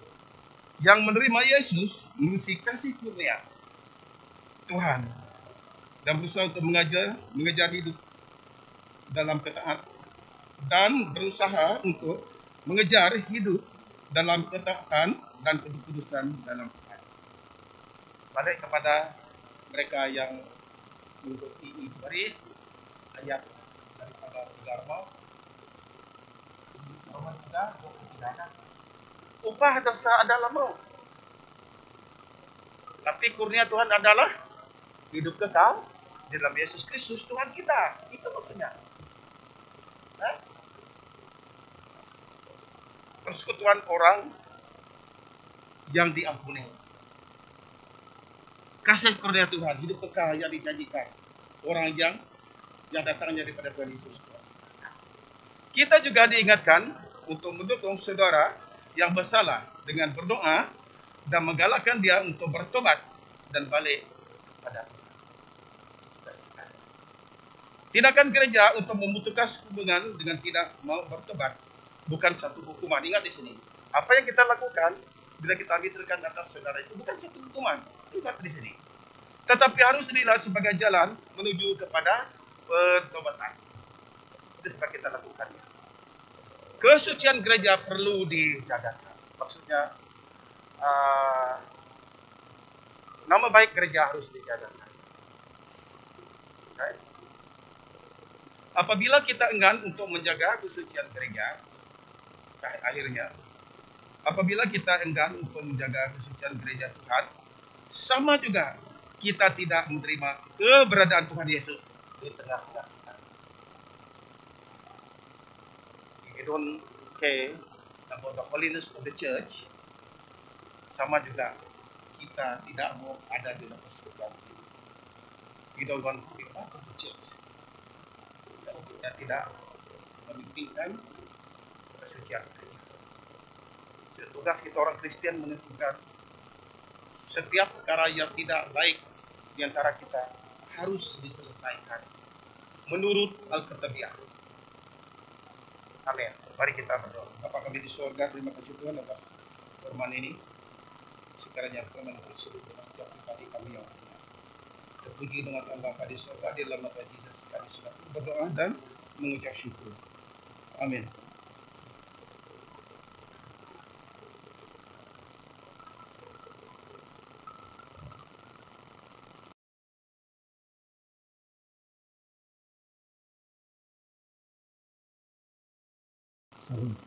Yang menerima Yesus mengisi kasih kurnia Tuhan dan berusaha untuk mengejar hidup dalam ketaatan dan berusaha untuk mengejar hidup dalam ketaatan dan kekudusan dalam Tuhan. Balik kepada mereka yang mengikuti ibarat ayat daripada Roma 3:23. Upah dosa adalah maut, tapi kurnia Tuhan adalah hidup kekal di dalam Yesus Kristus Tuhan kita. Itu maksudnya. Persekutuan orang yang diampuni. Kasih kurnia Tuhan, hidup kekal yang dijanjikan orang yang datangnya daripada Tuhan Yesus. Kita juga diingatkan untuk mendukung saudara yang bersalah dengan berdoa dan menggalakkan dia untuk bertobat dan balik pada Tuhan. Tindakan gereja untuk memutuskan hubungan dengan tidak mau bertobat bukan satu hukuman. Ingat di sini, apa yang kita lakukan bila kita arbitrkan atas saudara itu bukan satu hukuman. Ingat di sini. Tetapi harus dilihat sebagai jalan menuju kepada pertobatan. Itu sebab kita lakukannya. Kesucian gereja perlu dijaga. Maksudnya nama baik gereja harus dijaga. Okay. Apabila kita enggan untuk menjaga kesucian gereja, akhirnya, apabila kita enggan untuk menjaga kesucian gereja Tuhan, sama juga kita tidak menerima keberadaan Tuhan Yesus di tengah-tengah kita. If you don't care about the holiness of the church, sama juga kita tidak mau ada di dalam persekutuan. We don't want to be part of the church. Dan kita tidak mementingkan kesucian gereja. Tugas kita orang Kristen menentukan setiap perkara yang tidak baik di antara kita harus diselesaikan menurut Alkitabiah. Amin. Mari kita berdoa. Bapa kami di surga, terima kasih Tuhan atas firman ini. Sekiranya firman tersebut dengan setiap pribadi kami yang punya. Terpuji dengan Tuhan Bapa di surga, di dalam nama Yesus kami sudah berdoa dan mengucap syukur. Amin.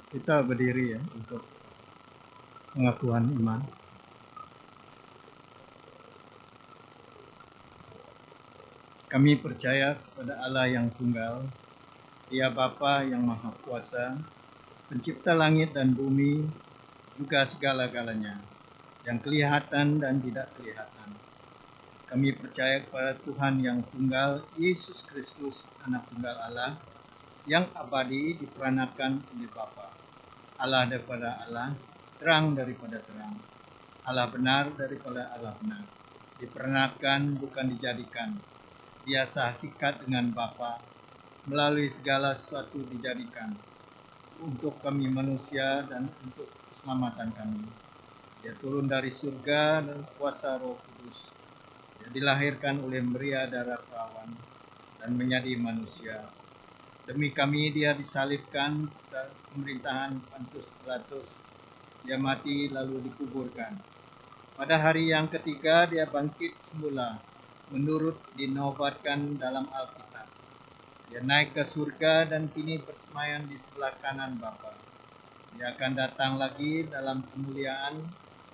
Kita berdiri ya untuk pengakuan iman. Kami percaya kepada Allah yang tunggal, Dia Bapa yang Maha Kuasa, Pencipta langit dan bumi, juga segala-galanya, yang kelihatan dan tidak kelihatan. Kami percaya kepada Tuhan yang tunggal, Yesus Kristus, Anak Tunggal Allah, yang abadi diperanakan oleh Bapa, Allah daripada Allah, terang daripada terang, Allah benar daripada Allah benar, diperanakan bukan dijadikan, Dia sehakikat dengan Bapa, melalui segala sesuatu dijadikan, untuk kami manusia dan untuk keselamatan kami. Dia turun dari surga dan kuasa Roh Kudus. Dia dilahirkan oleh Maria darah perawan dan menjadi manusia. Demi kami dia disalibkan ke pemerintahan Pontius Pilatus. Dia mati lalu dikuburkan. Pada hari yang ketiga dia bangkit semula, menurut dinobatkan dalam Alkitab. Dia naik ke surga dan kini bersemayam di sebelah kanan Bapa. Dia akan datang lagi dalam kemuliaan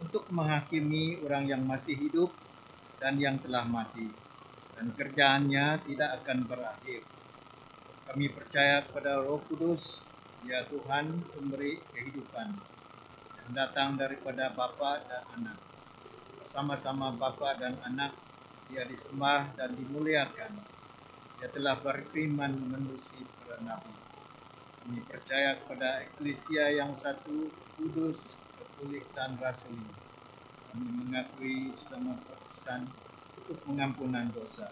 untuk menghakimi orang yang masih hidup dan yang telah mati. Dan kerjaannya tidak akan berakhir. Kami percaya kepada Roh Kudus, Dia Tuhan pemberi kehidupan, yang datang daripada Bapa dan Anak. Bersama-sama Bapa dan Anak, Dia disembah dan dimuliakan. Dia telah berfirman menerusi para nabi. Kami percaya kepada Eklesia yang satu, kudus, katolik dan rasuli. Kami mengakui sama baptisan untuk pengampunan dosa.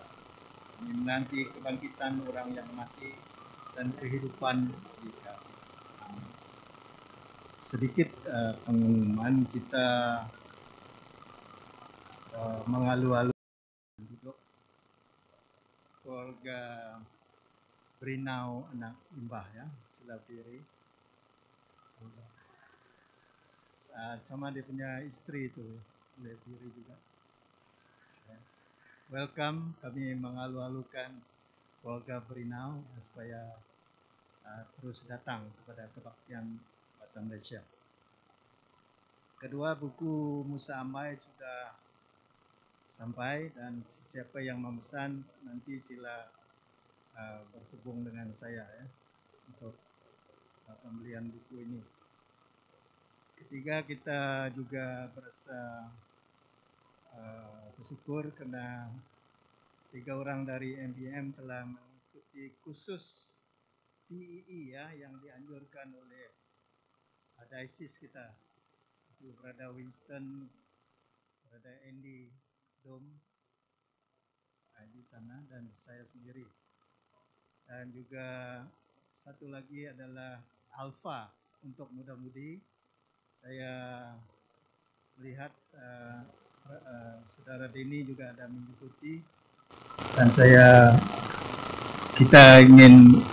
Kami menanti kebangkitan orang yang mati dan kehidupan di akhir. Sedikit pengumuman, kita mengalu-alu duduk keluarga Brinau anak Imbah ya, sebelah kiri. Sama dia punya istri itu, sebelah kiri juga. Welcome, kami mengalu-alukan keluarga Brinau supaya terus datang kepada kebaktian bahasa Malaysia. Kedua, buku Musa Ambai sudah sampai dan siapa yang memesan nanti sila berhubung dengan saya ya untuk pembelian buku ini. Ketiga, kita juga berasa bersyukur karena 3 orang dari MBM telah mengikuti khusus PEE ya yang dianjurkan oleh diocese kita. Itu Brother Winston, Brother Andy Dom di sana dan saya sendiri. Dan juga satu lagi adalah Alpha untuk muda-mudi. Saya melihat saudara Denny juga ada mengikuti dan kita ingin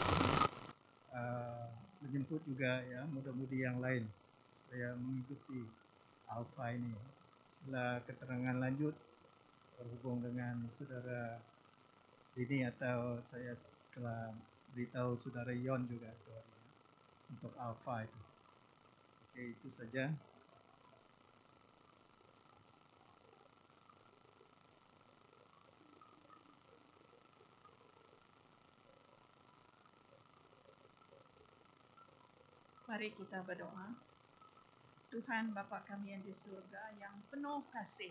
menjemput juga ya muda-mudi yang lain supaya mengikuti Alpha ini. Setelah keterangan lanjut berhubung dengan saudara Denny atau saya telah beritahu saudara Yon juga untuk Alpha itu. Oke, itu saja. Mari kita berdoa. Tuhan Bapa kami yang di surga yang penuh kasih.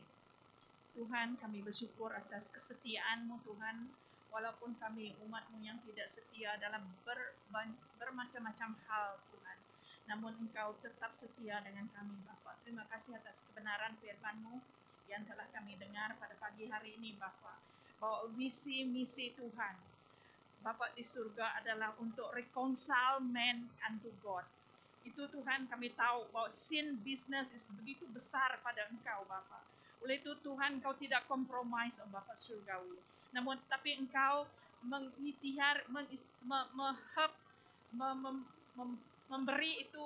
Tuhan, kami bersyukur atas kesetiaan-Mu Tuhan. Walaupun kami umat-Mu yang tidak setia dalam bermacam-macam hal Tuhan. Namun Engkau tetap setia dengan kami Bapa. Terima kasih atas kebenaran firman-Mu yang telah kami dengar pada pagi hari ini Bapa. Bahwa misi Tuhan Bapa di surga adalah untuk reconcile man unto God. Itu Tuhan kami tahu bahwa sin business is begitu besar pada Engkau Bapa. Oleh itu Tuhan Engkau tidak compromise Bapa surgawi. Namun tapi Engkau mengikhtiar, memberi itu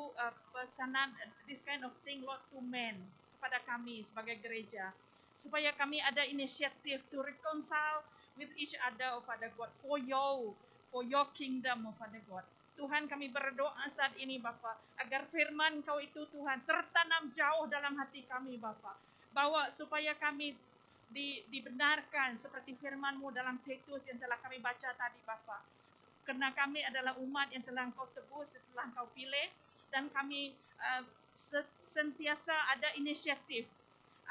pesanan this kind of thing Lord to men kepada kami sebagai gereja. Supaya kami ada inisiatif to reconcile with each other, oh Father God, for your kingdom, oh Father God. Tuhan kami berdoa saat ini Bapa, agar firman Kau itu Tuhan tertanam jauh dalam hati kami Bapa. Bahwa supaya kami dibenarkan seperti firman-Mu dalam Titus yang telah kami baca tadi Bapa. Karena kami adalah umat yang telah Engkau tebus, telah Engkau pilih. Dan kami sentiasa ada inisiatif,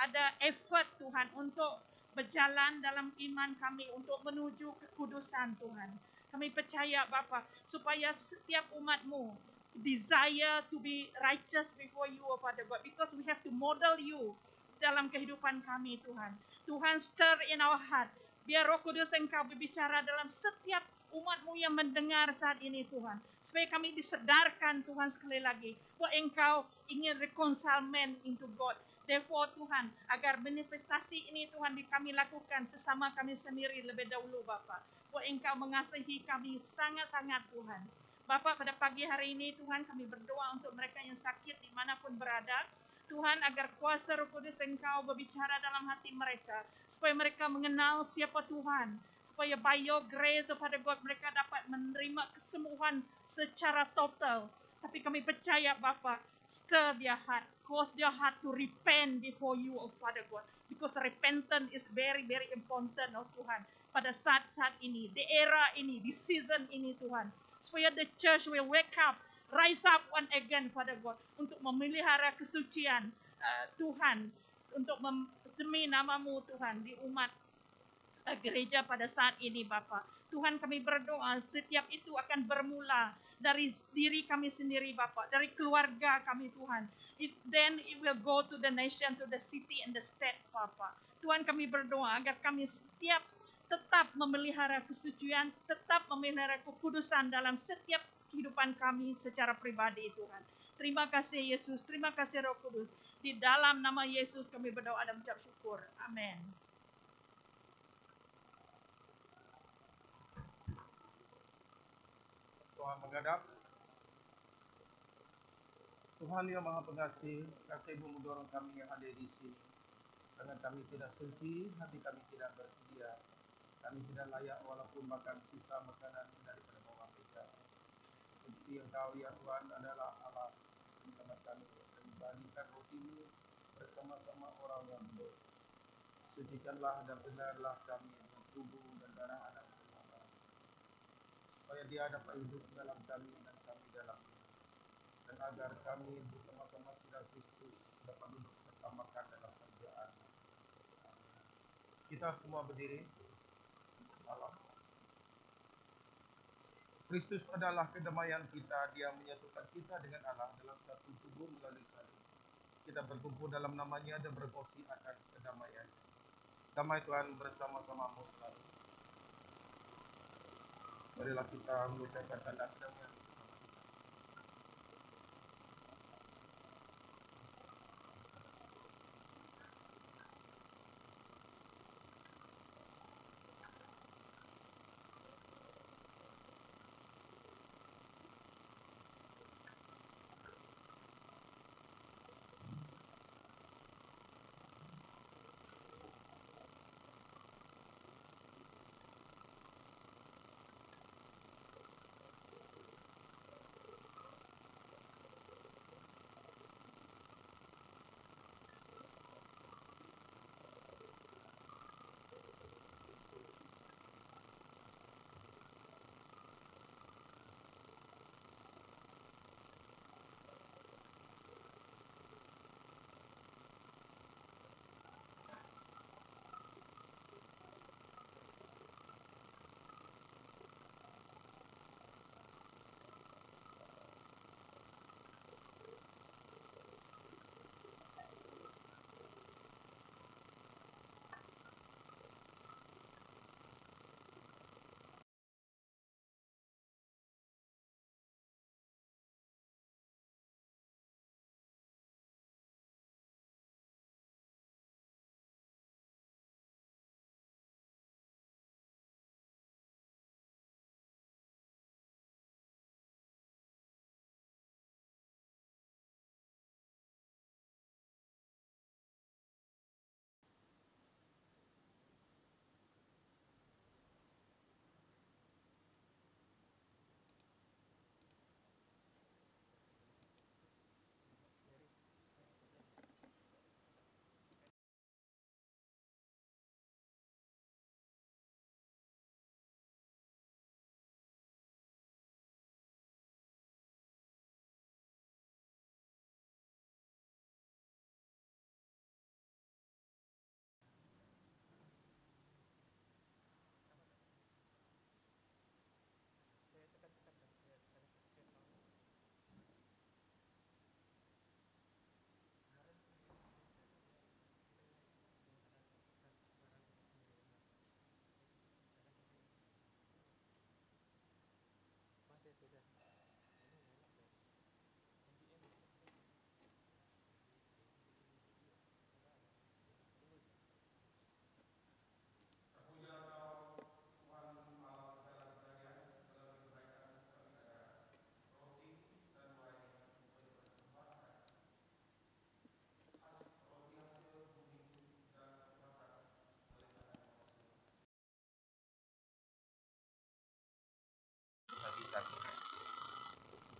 ada effort Tuhan untuk berjalan dalam iman kami untuk menuju kekudusan Tuhan. Kami percaya Bapa supaya setiap umat-Mu desire to be righteous before You, oh Father God, because we have to model You dalam kehidupan kami Tuhan. Tuhan stir in our heart Biar Roh Kudus Engkau berbicara dalam setiap umat-Mu yang mendengar saat ini Tuhan. Supaya kami disedarkan Tuhan sekali lagi. Bahwa Engkau ingin reconcile man into God. Therefore Tuhan, agar manifestasi ini Tuhan kami lakukan sesama kami sendiri lebih dahulu Bapa. Bahwa Engkau mengasihi kami sangat-sangat Tuhan. Bapa, pada pagi hari ini Tuhan kami berdoa untuk mereka yang sakit dimanapun berada. Tuhan, agar kuasa Roh Kudus Engkau berbicara dalam hati mereka. Supaya mereka mengenal siapa Tuhan. Supaya by your grace, oh Father God, mereka dapat menerima kesembuhan secara total. Tapi kami percaya Bapa, stir their heart. Cause their heart to repent before you, oh Father God. Because repentance is very, very important, oh Tuhan. Pada saat-saat ini, di era ini, di season ini Tuhan. Supaya the church will wake up. Rise up one again, Father God, untuk memelihara kesucian Tuhan, untuk demi nama-Mu Tuhan di umat gereja pada saat ini Bapa. Tuhan, kami berdoa setiap itu akan bermula dari diri kami sendiri Bapa, dari keluarga kami Tuhan. Then it will go to the nation, to the city and the state Bapa. Tuhan, kami berdoa agar kami setiap tetap memelihara kesucian, tetap memelihara kekudusan dalam setiap kehidupan kami secara pribadi Tuhan. Terima kasih Yesus, terima kasih Roh Kudus. Di dalam nama Yesus kami berdoa dan mengucap syukur. Amin. Tuhan menghadap. Tuhan yang Maha Pengasih, kasih-Mu mendorong kami yang ada di sini. Karena kami tidak suci, hati kami tidak bersedia. Kami tidak layak walaupun makan sisa makanan daripada bawah meja. Bukti Engkau ya Tuhan adalah Allah bersama kami dan bagikan roti-Mu bersama-sama orang yang berdosa. Sucikanlah dan benarlah kami dengan tubuh dan darah anak Tuhan, supaya Dia dapat hidup dalam kami dan kami dalam Dia, dan agar kami bersama-sama sidang Kristus dapat duduk serta makan dalam kerajaan. Kita semua berdiri. Salam. Kristus adalah kedamaian kita. Dia menyatukan kita dengan Allah dalam satu tubuh melalui salib. Kita berkumpul dalam nama-Nya dan berkongsi akan kedamaian. Damai Tuhan bersama-samamu selalu. Marilah kita mengucapkan tanda kedamaian.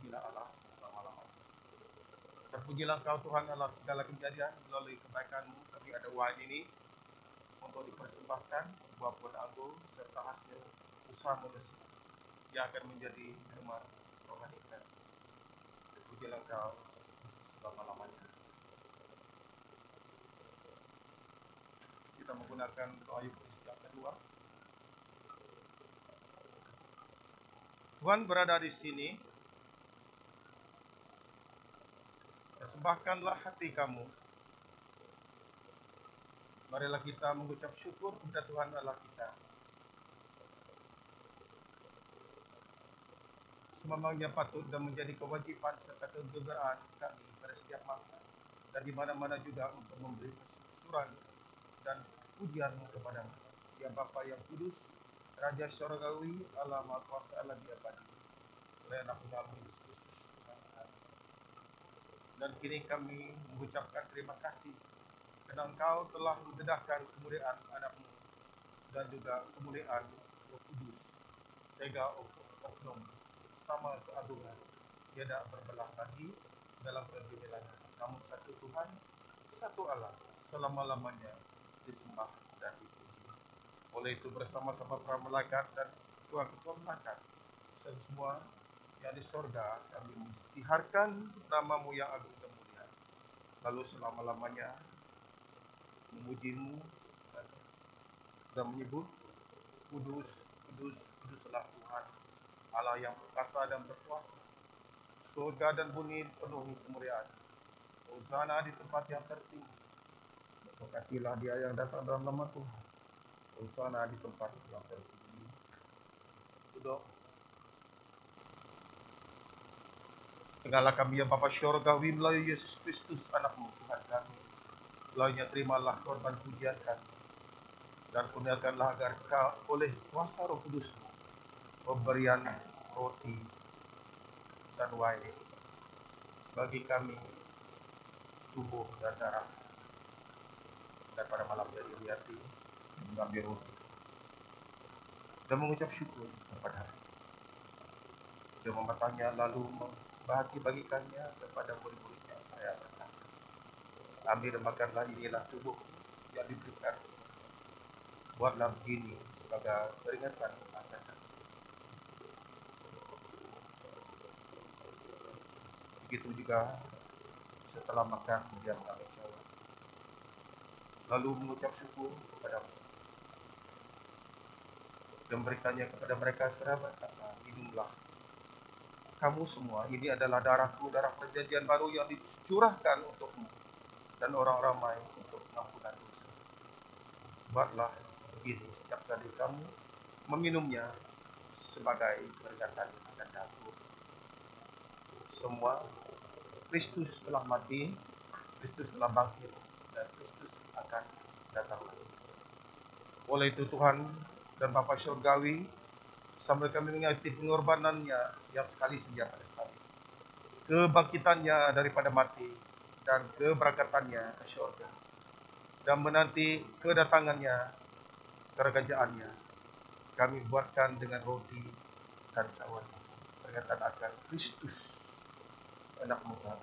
terpujilah Allah selama-lamanya. Terpujilah Engkau Tuhan Allah segala kejadian, melalui kebaikan-Mu kami ada wine ini untuk dipersembahkan buah-buah anggur serta hasil usaha manusia yang akan menjadi minuman rohani kami. Terpujilah Engkau selama-lamanya. Kita menggunakan doa Eucharistia yang kedua. Tuhan berada di sini. Persembahkanlah hati kamu. Marilah kita mengucap syukur kepada Tuhan Allah kita. Semamanya patut dan menjadi kewajiban serta kegembiraan kami pada setiap masa dan di mana-mana juga untuk memberi syukuran dan pujian kepada-Mu. Ya Bapa yang kudus, Raja Syurgawi, Allah Maha Kuasa, Allah di abadi. Oleh anak Tuhan Yesus Kristus Tuhan kami. Dan kini kami mengucapkan terima kasih karena Engkau telah mendedahkan kemuliaan anak-Mu dan juga kemuliaan Roh Kudus. Tiga oknum sama keagungan, tiada berbelah lagi dalam pergimilangan. Namun satu Tuhan, satu Allah, selama-lamanya disembah dan dipuji. Oleh itu bersama-sama para malaikat dan ketua-ketua malaikat, semua yang di sorga, kami mengisytiharkan nama-Mu yang agung dan mulia. Lalu selama-lamanya memuji-Mu dan menyebut kudus, kudus, kuduslah Tuhan Allah yang perkasa dan berkuasa. Surga dan bumi penuhi kemuliaan. Hosana di tempat yang tertinggi. Berkatilah Dia yang datang dalam nama Tuhan. Hosana di tempat yang tertinggi. Duduk. Segala kami yang Bapa Syurgawi melalui Yesus Kristus anak-Mu Tuhan kami. Melalui terimalah korban pujian kami. Dan kurniakanlah agar Kau oleh kuasa Roh Kudus-Mu pemberian roti dan wine bagi kami tubuh dan darah. Dan pada malam dari hati mengambil roti dan mengucap syukur kepada dan mematangnya lalu membagi-bagikannya kepada murid-muridnya. Saya berkata, ambil dan makanlah, inilah tubuh yang diberikan. Buatlah begini sebagai peringatan akan aku. Begitu juga setelah makan dia mengambil cawan, lalu mengucap syukur kepada-Mu dan memberikannya kepada mereka serta berkata, minumlah kamu semua, ini adalah darah-Ku, darah perjanjian baru yang dicurahkan untukmu dan orang ramai untuk pengampunan dosa. Buatlah begini setiap kali kamu meminumnya sebagai peringatan akan aku. Semua Kristus telah mati, Kristus telah bangkit, dan Kristus akan datang lagi. Oleh itu Tuhan dan Bapa Syurgawi, sambil kami mengingati pengorbanannya yang sekali saja pada salib, kebangkitannya daripada mati, dan keberangkatannya ke syurga, dan menanti kedatangannya, kerajaannya, kami buatkan dengan roti dan cawan peringatan akan Kristus anak-Mu Tuhan.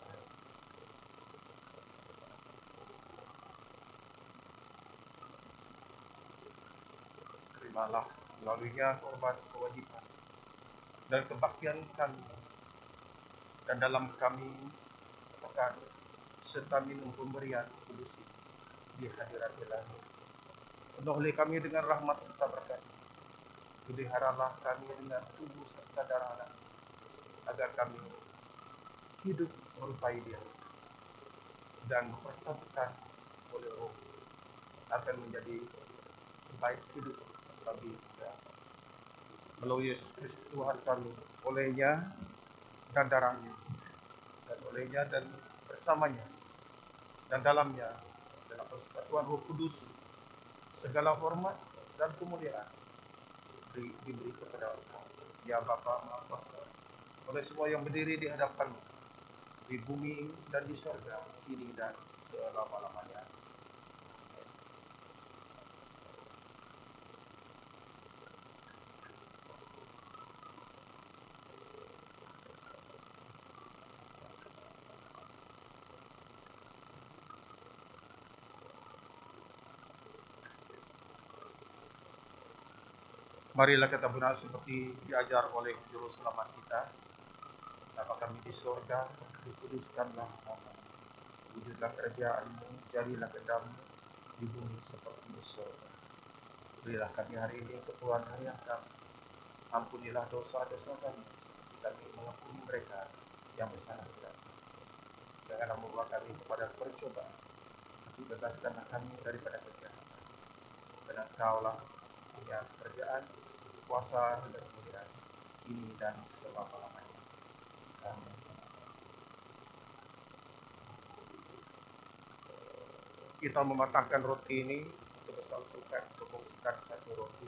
Terimalah melaluinya korban kewajiban dan kebaktian kami, dan dalam kami makan serta minum pemberian kudus di hadirat Ilahi. Penuhi kami dengan rahmat serta berkat. Peliharalah kami dengan tubuh serta darah anak, agar kami hidup merupai Dia dan dipersatukan oleh Roh akan menjadi baik hidup bagi kita. Melalui Yesus Kristus Tuhan kami, olehnya dan darahnya, dan olehnya dan bersamanya dan dalamnya dalam persekutuan Roh Kudus, segala hormat dan kemuliaan diberi kepada Engkau, ya Bapa Maha Kuasa, oleh semua yang berdiri di hadapan-Mu di bumi dan di surga, kini dan selama-lamanya. Marilah kita benar seperti diajar oleh Juru Selamat kita. Bapa kami di surga, dikuduskanlah namamu. Wujudlah kerajaan-Mu, jadilah kehendak-Mu di bumi seperti di surga. Berilah kami hari ini keperluan harian kami. Ampunilah dosa-dosa kami, seperti kami mengampuni mereka yang bersalah kepada kami. Janganlah membawa kami kepada percobaan, tapi bebaskanlah kami daripada kejahatan. Karena Engkaulah punya kerajaan, kuasa dan kemuliaan ini dan selama-lamanya. Amin. Kita mematangkan roti ini untuk bersatukan, memfungsikan satu roti.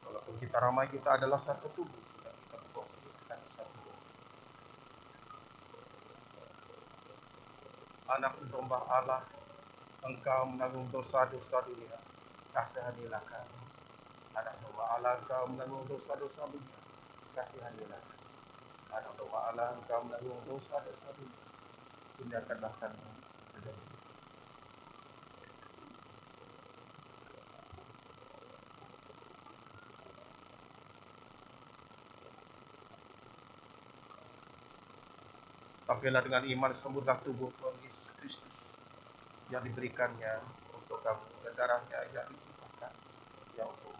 Walaupun kita ramai, kita adalah satu tubuh, dan kita memfungsikan satu roti. Anak domba Allah, Engkau menanggung dosa-dosa dunia, kasihanilah kami. Anak domba Allah, Engkau menanggung dosa-dosa dunia, kasihanilah kami. Anak domba Allah, Engkau menanggung dosa-dosa dunia, tindakanlah kami ke dalam. Sampailah dengan iman sambutlah tubuh Tuhan Yesus Kristus yang diberikannya untuk kamu dan darahnya yang ditumpahkan yang untuk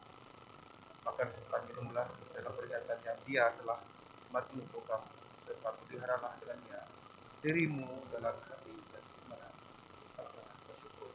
makan serta minumlah dalam peringatannya dia telah mati untuk kamu serta peliharalah dengannya dirimu dalam hati dan iman serta bersyukur.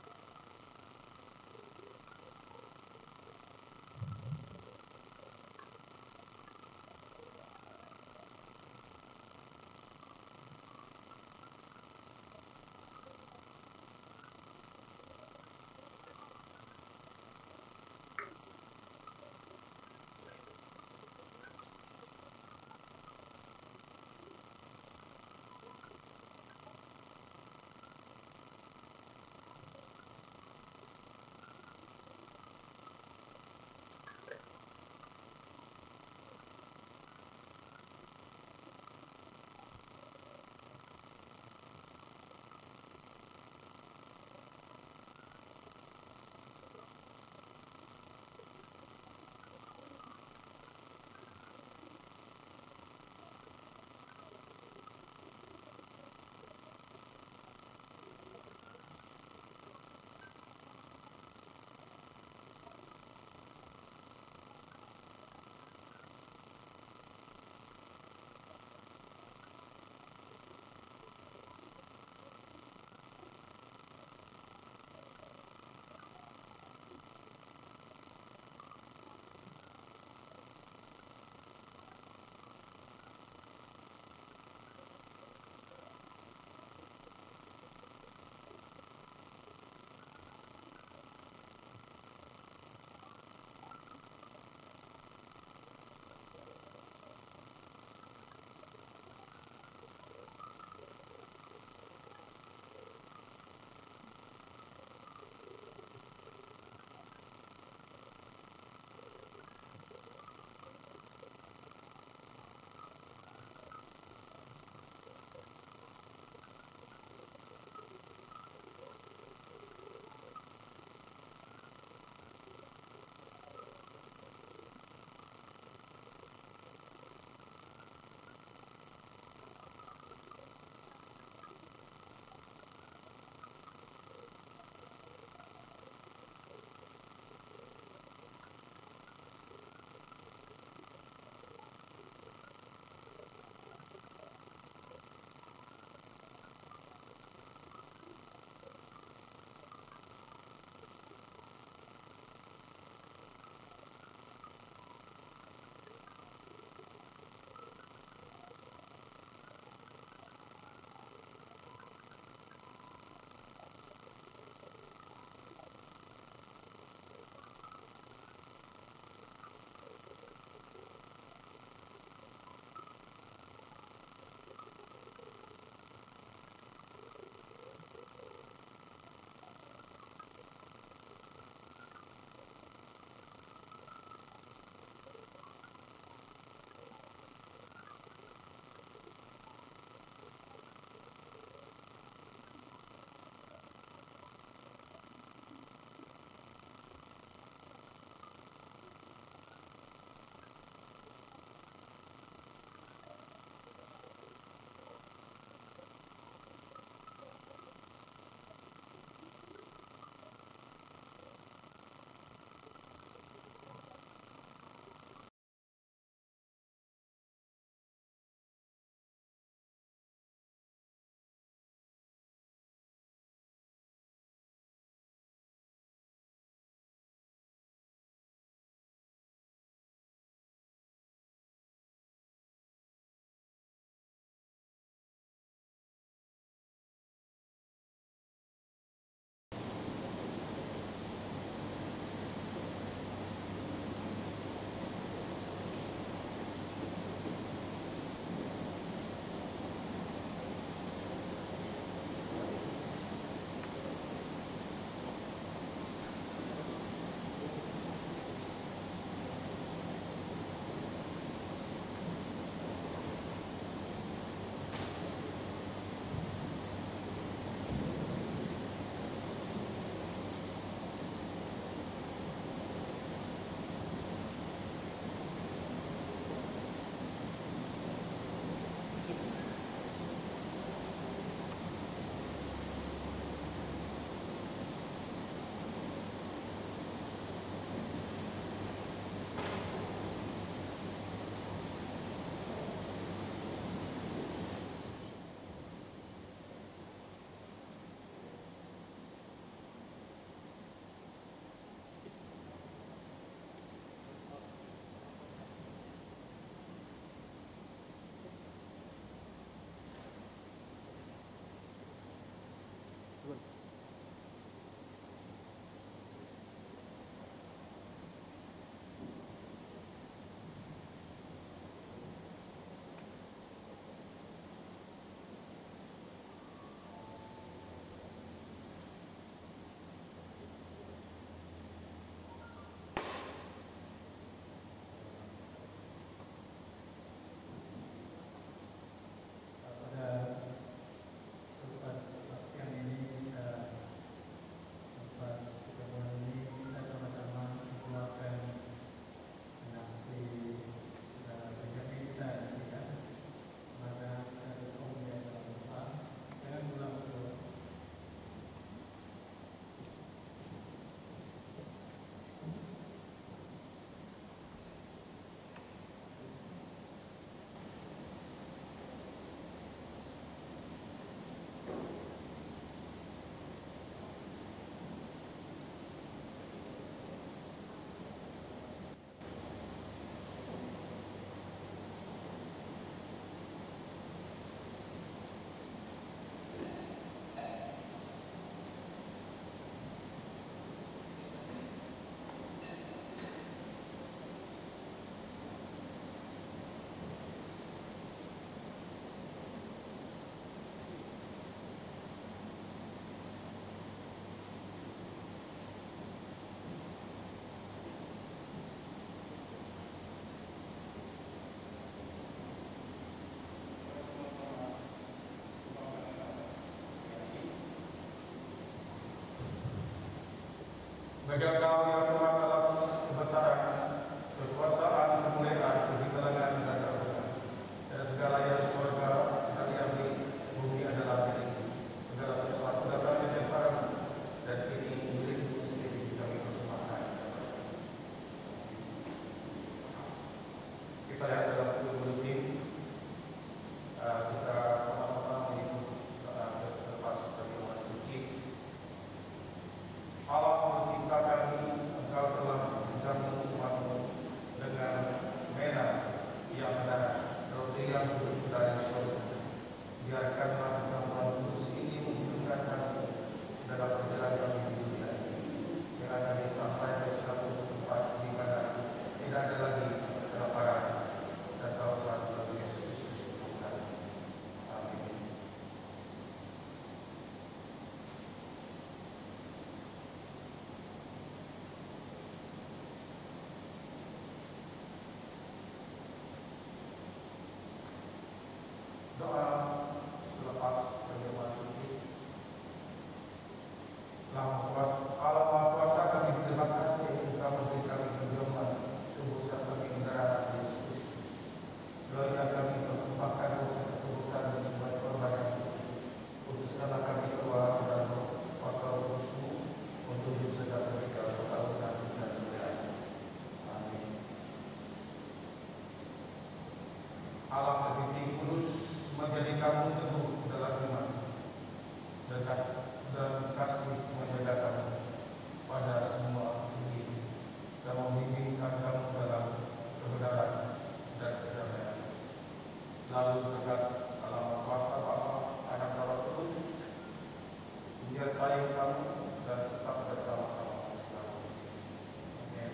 Bagi Engkau ya Tuhan atas kebesaran, kekuasaan, kemuliaan, kebilangan dan keagungan. Dan segala yang di surga dan yang di bumi adalah milik-Mu. Segala sesuatu datang dari Tuhan dan ini milik-Mu sendiri kami persembahkan. Kita lihat dalam buletin, kita sama-sama mengikuti selepas pertemuan suci. Allah mencipta kami, Engkau telah menjamu umat-Mu dengan manna yang benar, roti yang turun dari surga. Biarkanlah Tuhan Kudus ini menghidupkan kami dalam perjalanan kami di dunia ini, sehingga kami sampai ke suatu tempat di mana tidak ada lagi kelaparan dan Kau selalu dalam Yesus Tuhan. Amin. Doa selepas perjamuan suci. Allah Maha Kuasa, kami berterima kasih Engkau memberi kami pedoman tubuh serta darah Yesus Kristus. Doa kami persembahkan dosa tubuh kami sebagai korban yang kuduskanlah kami keluar dan kuasa Roh-Mu untuk hidup sejahtera untuk tahun dan kemuliaan. Amin. Allah Tritunggal Kudus menjadi kamu teguh dalam iman dan kasih menjaga kamu pada semua segi dan membimbingkan kamu dalam kebenaran dan kedamaian. Lalu dekat Allah Maha Kuasa Bapa, Anak dan Roh Kudus menyertai kamu dan tetap bersama-sama selalu. Amin.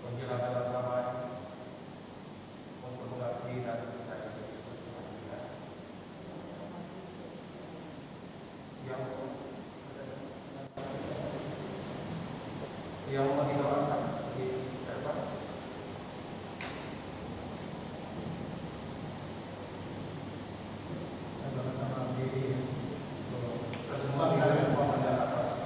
Pergilah dalam damai untuk mengasihi dan mencintai Yesus Tuhan kita. Yang mau didoakan di depan. Sama-sama berdiri. Semua di atas.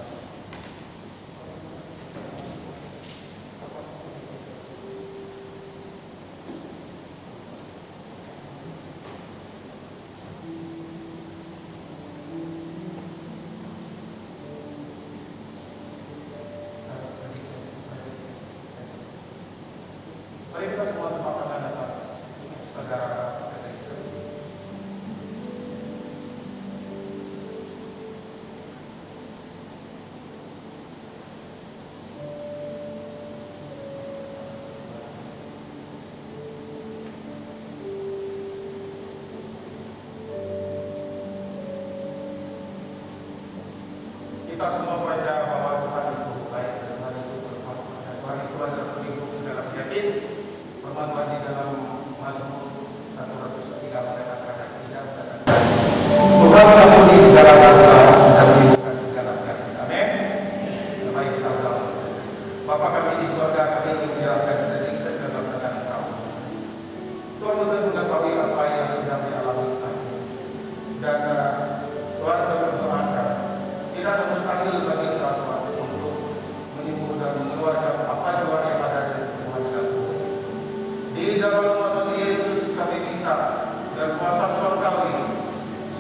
Mari kita semua tepuk tangan atas saudara Petrus. Kita semua percaya bahwa Tuhan itu baik dan Tuhan itu berkuasa dan Tuhan itu adalah pelindung segala penyakit. Firman Tuhan di dalam Mazmur 103 mengatakan tidak Tuhan mengampuni segala dosa dan menyembuhkan segala penyakit. Amin. Mari kita berdoa. Bapa kami di surga, kami ingin menyerahkan diri ke dalam tangan Engkau. Tuhan sudah mengetahui apa yang sedang dialami saat ini. Dan Tuhan berdoakan tidak ada mustahil bagi Tuhan untuk menyembuh dan mengeluarkan apa jua yang ada dari Tuhan dan Tuhan. Di dalam nama Yesus kami minta dan kuasa surgawi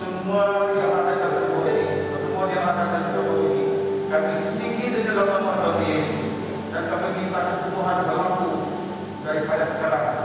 semua yang ada dalam tubuh ini, semua yang ada dalam tubuh ini kami singkir di dalam nama Yesus dan kami minta kesembuhan berlaku daripada sekarang